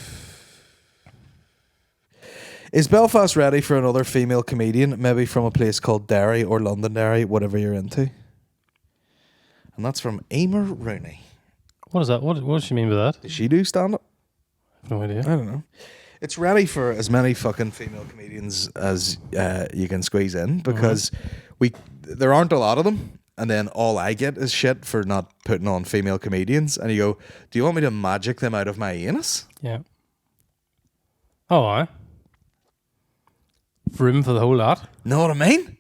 Is Belfast ready for another female comedian? Maybe from a place called Derry or Londonderry, whatever you're into. And that's from Emer Rooney. What is that? What does she mean by that? Does she do stand up? I have no idea. I don't know. It's ready for as many fucking female comedians as you can squeeze in, because there aren't a lot of them, and then all I get is shit for not putting on female comedians. And you go, do you want me to magic them out of my anus? Yeah. Oh, aye. Room for the whole lot. Know what I mean?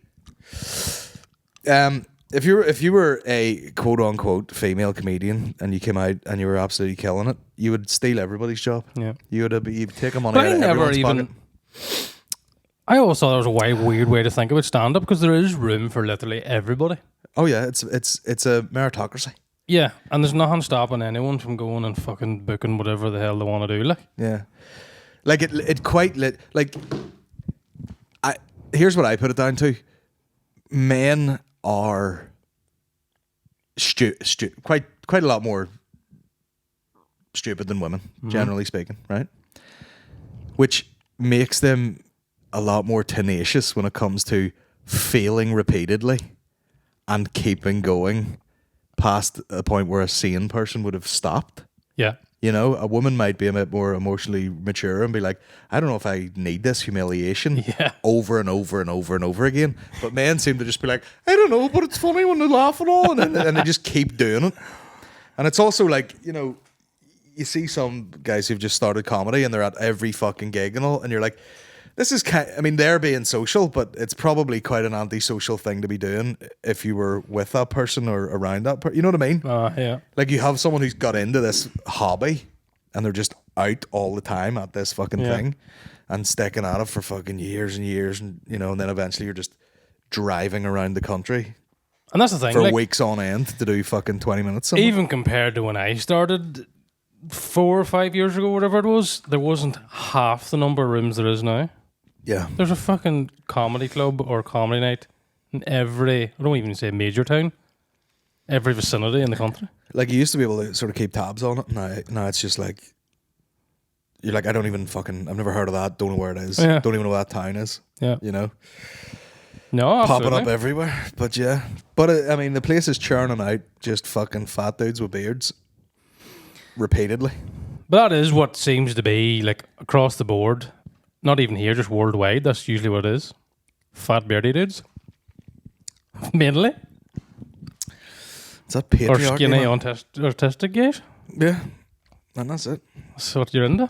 If you were a quote unquote female comedian and you came out and you were absolutely killing it, you would steal everybody's job. Yeah. You'd take money But out I of never everyone's even. pocket. I always thought it was a weird way to think about stand up, because there is room for literally everybody. Oh yeah, it's a meritocracy. Yeah, and there's nothing stopping anyone from going and fucking booking whatever the hell they want to do. Like, Yeah, like it quite like. Here's what I put it down to: men are quite a lot more stupid than women, generally speaking, right? Which makes them a lot more tenacious when it comes to failing repeatedly and keeping going past a point where a sane person would have stopped. yeah, You know, a woman might be a bit more emotionally mature and be like, I don't know if I need this humiliation over and over and over and over again. But men seem to just be like, I don't know, but it's funny when they laugh and all. And they just keep doing it. And it's also like, you know, you see some guys who've just started comedy and they're at every fucking gig and all. And you're like, this is they're being social, but it's probably quite an antisocial thing to be doing if you were with that person or around that person. You know what I mean? yeah. Like, you have someone who's got into this hobby and they're just out all the time at this fucking thing and sticking at it for fucking years and years, and you know, and then eventually you're just driving around the country And that's the thing. for Like, weeks on end to do fucking 20 minutes something. even compared to when I started 4 or 5 years ago, whatever it was, there wasn't half the number of rooms there is now. Yeah. There's a fucking comedy club or comedy night in every, I don't even say major town, every vicinity in the country. Like, you used to be able to sort of keep tabs on it. Now it's just like, you're like, I don't even fucking, I've never heard of that, don't know where it is, Yeah. don't even know what that town is, Yeah. you know? No, Popping absolutely. up everywhere. But yeah. But I mean, the place is churning out just fucking fat dudes with beards repeatedly. But that is what seems to be, like, across the board. Not even here, just worldwide. That's usually what it is. Fat beardy dudes. Mainly. Is that Or patriarchy? skinny man? autistic guys. Yeah. And that's it. That's what you're into.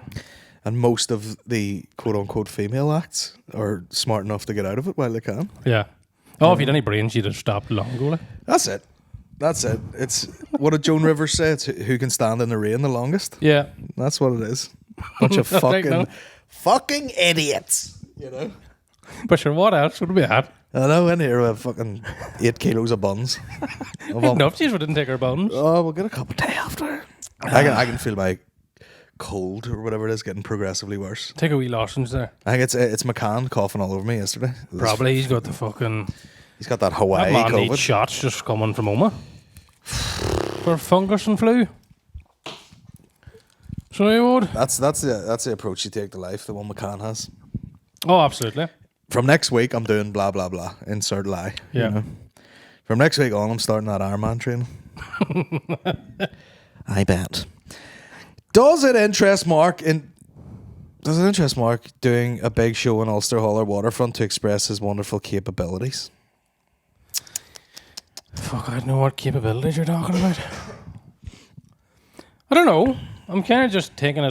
And most of the quote-unquote female acts are smart enough to get out of it while they can. Yeah. Oh, if you had any brains, you'd have stopped long ago. Like. That's it. That's it. It's what did Joan Rivers say? It's who can stand in the rain the longest. Yeah. That's what it is. Bunch of fucking idiots. You know. But sure, what else would we have? I know, in here with fucking 8 kilos of buns. Enough cheese we didn't take our buns. Oh, we'll get a cup of tea after. I can feel my cold or whatever it is getting progressively worse. Take a wee lozenge there. I think it's McCann coughing all over me yesterday. Probably he's got the fucking... He's got that Hawaii that man COVID. needs shots just coming from Oma. For fungus and flu. So you would. That's the approach you take to life, the one McCann has. Oh, absolutely. From next week, I'm doing blah, blah, blah. Insert lie. Yeah. You know? From next week on, I'm starting that Ironman training. I bet. Does it interest Mark doing a big show in Ulster Hall or Waterfront to express his wonderful capabilities? Fuck, I don't know what capabilities you're talking about. I don't know. I'm kind of just taking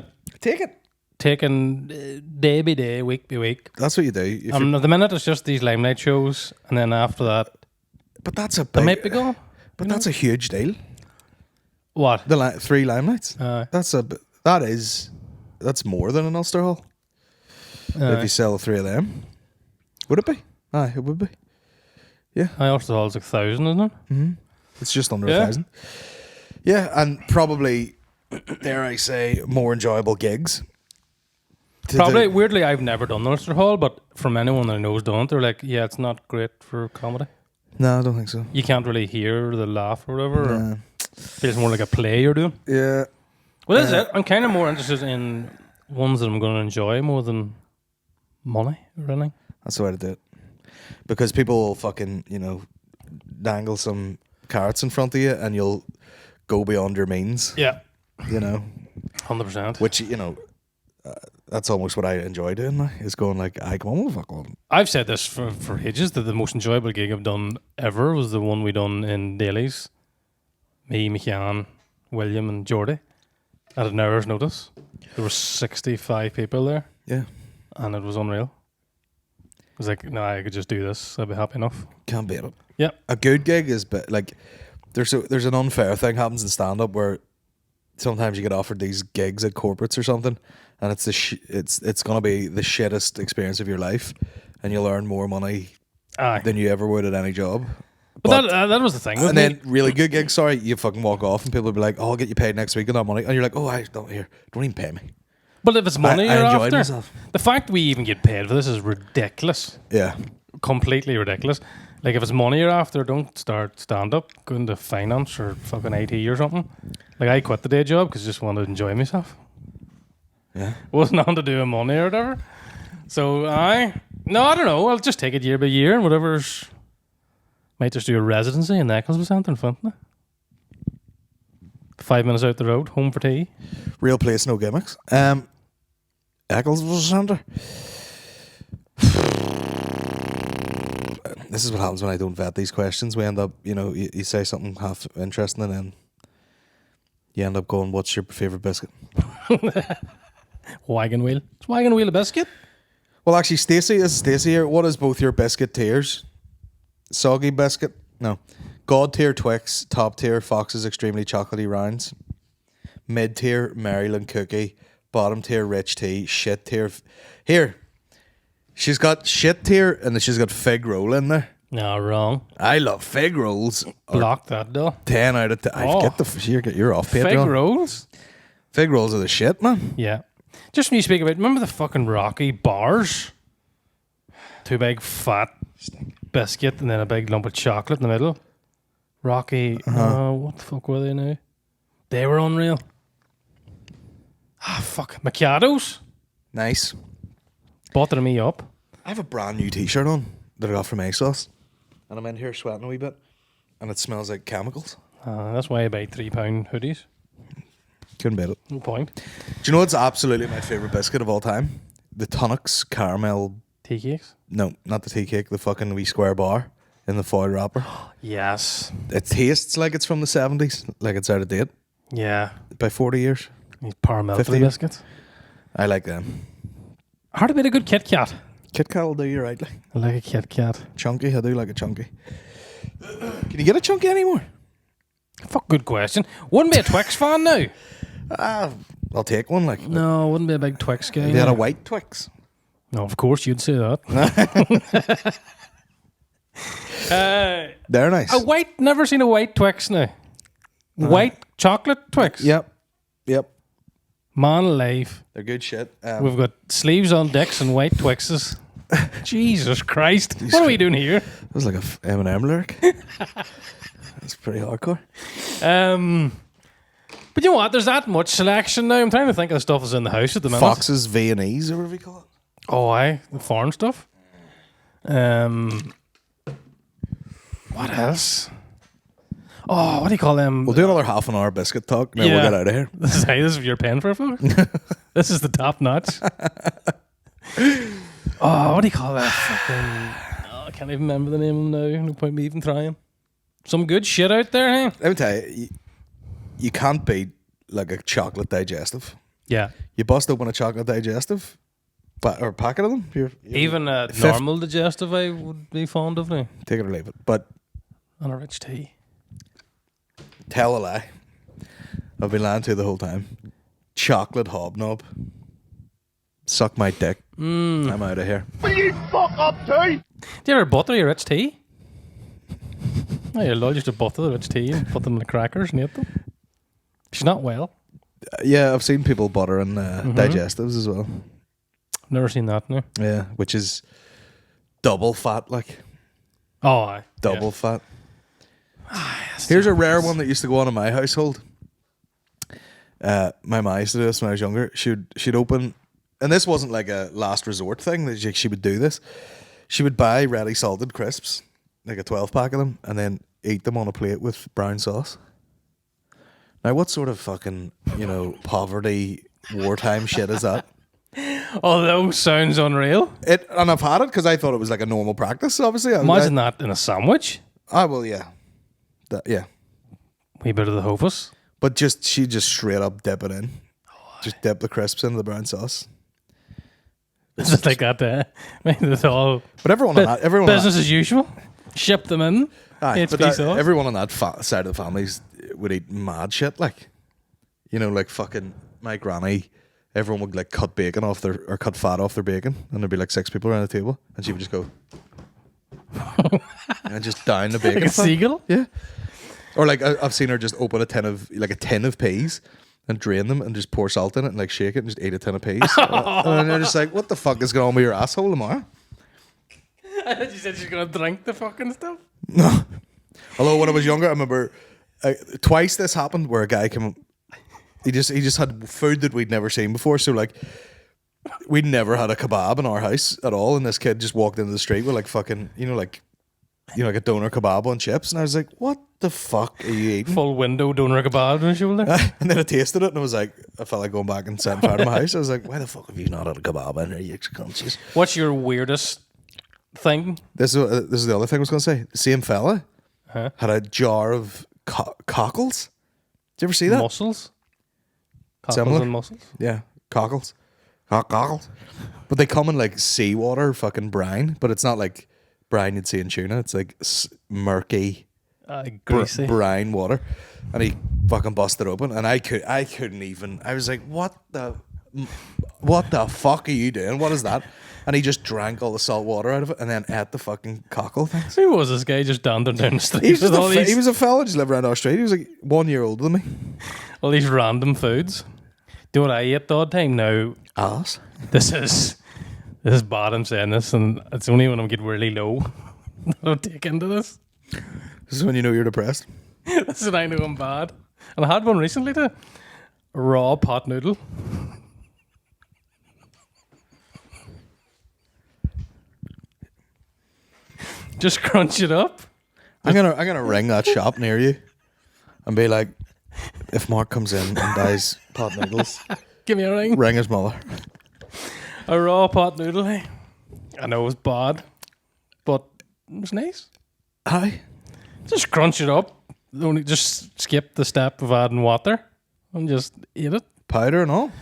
day by day, week by week. That's what you do. At the minute, it's just these Limelight shows, and then after that, but that's a I big... might be gone. But that's a huge deal. What? The 3 Limelights. Aye. That's more than an Ulster Hall. If you sell 3 of them. Would it be? Aye, it would be. Yeah. I also thought it was like 1,000, isn't it? Mm-hmm. It's just under 1,000. Yeah, and probably, dare I say, more enjoyable gigs. Probably, weirdly, I've never done the Ulster Hall, but from anyone that I know who's done it, they're like, yeah, it's not great for comedy. No, I don't think so. You can't really hear the laugh or whatever. Nah. Or feels more like a play you're doing. Yeah. Well, that's it. I'm kind of more interested in ones that I'm going to enjoy more than money or anything. That's the way to do it. Because people will fucking, dangle some carrots in front of you and you'll go beyond your means. Yeah. 100%. 100%. Which, that's almost what I enjoy doing now, is going like, come on, fuck on. I've said this for ages, that the most enjoyable gig I've done ever was the one we done in Daly's. Me, McCann, William and Geordie. At an hour's notice. There were 65 people there. Yeah. And it was unreal. I was like, no, I could just do this. I'd be happy enough. Can't beat it. Yeah. A good gig is, like, there's an unfair thing happens in stand-up where sometimes you get offered these gigs at corporates or something, and it's it's going to be the shittest experience of your life, and you'll earn more money than you ever would at any job. But that was the thing. And then really good gigs, you fucking walk off and people will be like, oh, I'll get you paid next week on that money. And you're like, oh, don't even pay me. But if it's money you're after, myself. The fact we even get paid for this is ridiculous. Yeah. Completely ridiculous. Like, if it's money you're after, don't start stand-up, go into finance or fucking IT or something. Like, I quit the day job because I just wanted to enjoy myself. Yeah. It wasn't nothing to do with money or whatever. So, I don't know. I'll just take it year by year and whatever's... Might just do a residency in Eccleston Centre in Fontenay. 5 minutes out the road, home for tea. Real place, no gimmicks. Eccleston Centre. This is what happens when I don't vet these questions. We end up, you say something half interesting and then you end up going, what's your favourite biscuit? Wagon wheel. Is wagon wheel a biscuit? Well, actually, Stacey here. What is both your biscuit tiers? Soggy biscuit? No. God tier Twix. Top tier Fox's Extremely Chocolatey Rounds. Mid tier Maryland Cookie. Bottom tier Rich Tea. Shit tier. Here. She's got shit tier and then she's got fig roll in there. No, wrong. I love fig rolls. Block that though. 10 out of 10. You're off Patreon. Fig rolls? Fig rolls are the shit, man. Yeah. Just when you speak about, remember the fucking Rocky bars? 2 big fat biscuit and then a big lump of chocolate in the middle. Rocky, what the fuck were they now? They were unreal. Fuck. Macchiatos? Nice. Buttering me up. I have a brand new t-shirt on that I got from ASOS. And I'm in here sweating a wee bit. And it smells like chemicals. That's why I buy £3 hoodies. Couldn't beat it. No point. Do you know what's absolutely my favourite biscuit of all time? The Tunnocks caramel... Tea cakes? No, not the tea cake. The fucking wee square bar in the foil wrapper. Yes. It tastes like it's from the 70s. Like it's out of date. Yeah. By 40 years. These paramilitary biscuits. I like them. Hard to beat a good Kit Kat. Kit Kat will do you right. Like. I like a Kit Kat. Chunky, I do like a chunky. Can you get a chunky anymore? Fuck, good question. Wouldn't be a Twix fan now. I'll take one. Like, No, wouldn't be a big Twix guy. they had a now. white Twix. No, of course you'd say that. They're nice. A white, never seen a white Twix now. White chocolate Twix. Yep. Man alive. They're good shit. We've got sleeves on dicks and white Twixes. Jesus Christ. What are we doing here? That was like a Eminem lyric. That's pretty hardcore. But you know what? There's that much selection now. I'm trying to think of the stuff that's in the house at the minute. Fox's V&E's, or whatever you call it. Oh, aye. The foreign stuff. What else? Oh, what do you call them? We'll do another half an hour biscuit talk. Then we'll get out of here. This is what you're paying for, folks. This is the top notch. Oh, what do you call that? Fucking, I can't even remember the name of them now. No point me even trying. Some good shit out there, hey? Let me tell you, you can't beat like a chocolate digestive. Yeah. You bust open a chocolate digestive, or a packet of them. You're Even a normal digestive I would be fond of now. take it or leave it. But And a rich tea. tell a lie. I've been lying to you the whole time. Chocolate hobnob. Suck my dick. I'm out of here. Will you fuck up too? Do you ever butter your rich tea? Oh, your lord used to butter the rich tea and put them in the crackers and eat them. She's not well. Yeah, I've seen people buttering digestives as well. Never seen that, no. Yeah, which is double fat, like Oh, aye. double fat. Here's a rare one that used to go on in my household. My mum used to do this when I was younger. She'd open, and this wasn't like a last resort thing. That she would do this. She would buy ready salted crisps, like a 12-pack of them, and then eat them on a plate with brown sauce. Now, what sort of fucking, poverty, wartime shit is that? Although sounds unreal. And I've had it because I thought it was like a normal practice, obviously. Imagine that in a sandwich. Well, yeah. Yeah. Wee bit of the hopus. But she just straight up dip it in. Just dip the crisps into the brown sauce. It's just like that. It's all But everyone business as usual. Ship them in. HP sauce. everyone on that side of the families would eat mad shit, like, like fucking my granny. Everyone would like cut bacon off or cut fat off their bacon, and there'd be like 6 people around the table, and she would just go and just down the bacon. Like a seagull. Yeah. Or like I've seen her just open a tin of peas and drain them and just pour salt in it and like shake it and just eat a tin of peas. And they're just like, what the fuck is going on with your asshole tomorrow? I thought you said she's gonna drink the fucking stuff. No. Although when I was younger, I remember twice this happened where a guy came. He just had food that we'd never seen before. So like, we'd never had a kebab in our house at all, and this kid just walked into the street with like fucking like a doner kebab on chips, and I was like, what the fuck are you eating? Full window doner kebab on your shoulder. And then I tasted it, and I was like, I felt like going back and setting fire to my house. I was like, why the fuck have you not had a kebab in here, you conscious? What's your weirdest thing? This is the other thing I was going to say. The same fella had a jar of cockles. Did you ever see that? Mussels. Cockles Similar? and mussels. Yeah, cockles. Cockles. But they come in like seawater fucking brine, but it's not like brine you'd see in tuna. It's like murky, Greasy. brine water. And he fucking busted open, and I couldn't even. I was like, what the fuck are you doing? What is that? And he just drank all the salt water out of it and then ate the fucking cockle things. Who was this guy just dandering down the street He was, with all he was a fella just living around our street. He was like 1 year older than me. all these random foods? Do you know what I ate the odd time? No, Ass. this is bad. I'm saying this, and it's only when I'm getting really low that I'll take into this. This is when you know you're depressed. This is when I know I'm bad. And I had one recently too. Raw pot noodle. Just crunch it up. I'm gonna ring that shop near you and be like, if Mark comes in and buys pot noodles, Give me a ring. ring his mother. A raw pot noodle. Hey. I know it was bad, but it was nice. Hi. Just crunch it up. Only just skip the step of adding water and just eat it. Powder and all.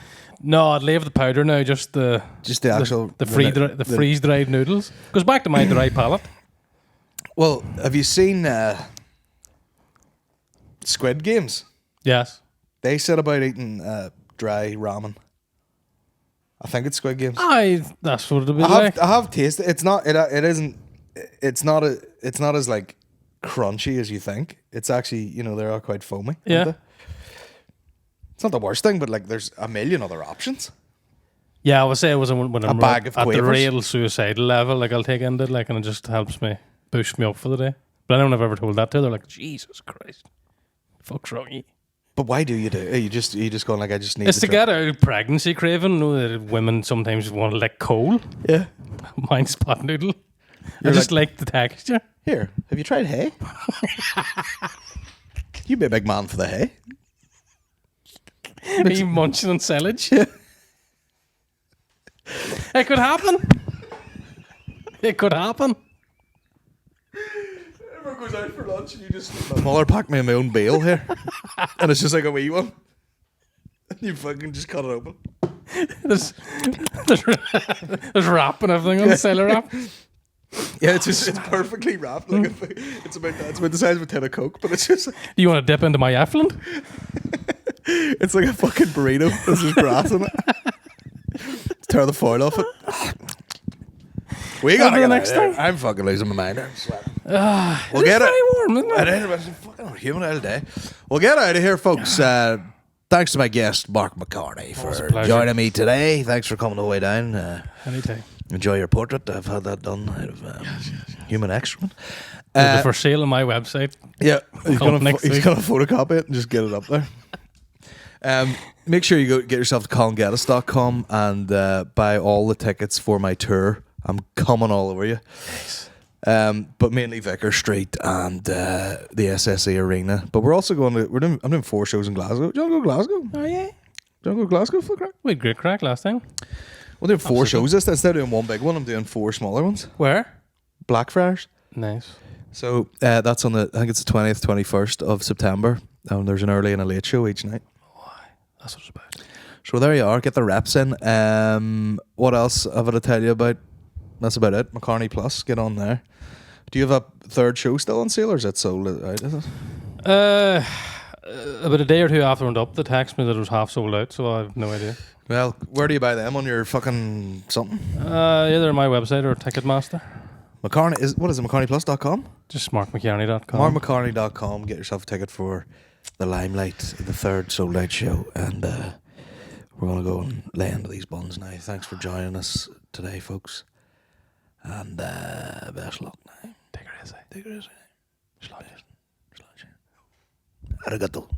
No, I'd leave the powder now. Just the actual the freeze dried noodles. Goes back to my dry palate. Well, have you seen Squid Games. Yes. They said about eating dry ramen. I think it's Squid Games. That's what it'll be like. I have tasted it. It's not. It isn't. It's not. It's not as like crunchy as you think. It's actually, they are quite foamy. Yeah. Aren't they? It's not the worst thing, but like there's a million other options. Yeah, I would say it was when I'm bag of at the quavers. real suicidal level. Like I'll take into it, like, and it just helps me boost me up for the day. But I don't know if I've ever told that to her. They're like, Jesus Christ, fuck's wrong with you? But why do you do it? You just going like, I just need. It's to try- get out of pregnancy craving. That women sometimes want to lick coal. Yeah. Mine's pot noodle. You're I just like the texture. Here, have you tried hay? You'd be a big man for the hay. Are you munching on silage? It could happen. It could happen. Everyone goes out for lunch and you just... My mother packed me my own bale here. And it's just like a wee one. And you fucking just cut it open. There's wrap and everything on the sailor wrap. Yeah, it's perfectly wrapped. Like it's about the size of a tin of Coke, but it's just... Do you want to dip into my effluent? It's like a fucking burrito. There's just grass in it. Tear the foil off it. We gotta the get next out of here. thing. I'm fucking losing my mind. I'm sweating. We'll get very warm, isn't it? It's fucking humid all day. We'll get out of here, folks. Thanks to my guest, Mark McCarney, Always a for pleasure. joining me today. Thanks for coming all the way down. Anytime. Enjoy your portrait. I've had that done out of human excrement. It'll be for sale on my website. Yeah, he's Come next gonna week. photocopy it and just get it up there. Make sure you go get yourself to colingettis.com and buy all the tickets for my tour. I'm coming all over you. But mainly Vicar Street and the SSE Arena. But we're also going to I'm doing 4 shows in Glasgow. Do you want to go to Glasgow? Oh, yeah. Do you want to go to Glasgow for the crack? We had great crack last time. We're doing 4 shows. Instead of doing one big one, I'm doing 4 smaller ones. Where? Blackfriars. Nice. So that's on I think it's the 20th, 21st of September. There's an early and a late show each night. That's what it's about. So there you are. Get the reps in. What else have I to tell you about? That's about it. McCarney Plus. Get on there. Do you have a 3rd show still on sale, or is it sold out? Is it? About a day or two after I went up, they texted me that it was half sold out, so I have no idea. Well, where do you buy them? On your fucking something? Either on my website or Ticketmaster. McCarney is what is it? McCarneyplus.com? Just markmccarney.com. MarkMcCarney.com. Get yourself a ticket for the Limelight, the 3rd sold out show, and we're gonna go and lay into these buns now. Thanks for joining us today, folks, and best luck now. Take it easy. Take it easy. Slide it. Arigato.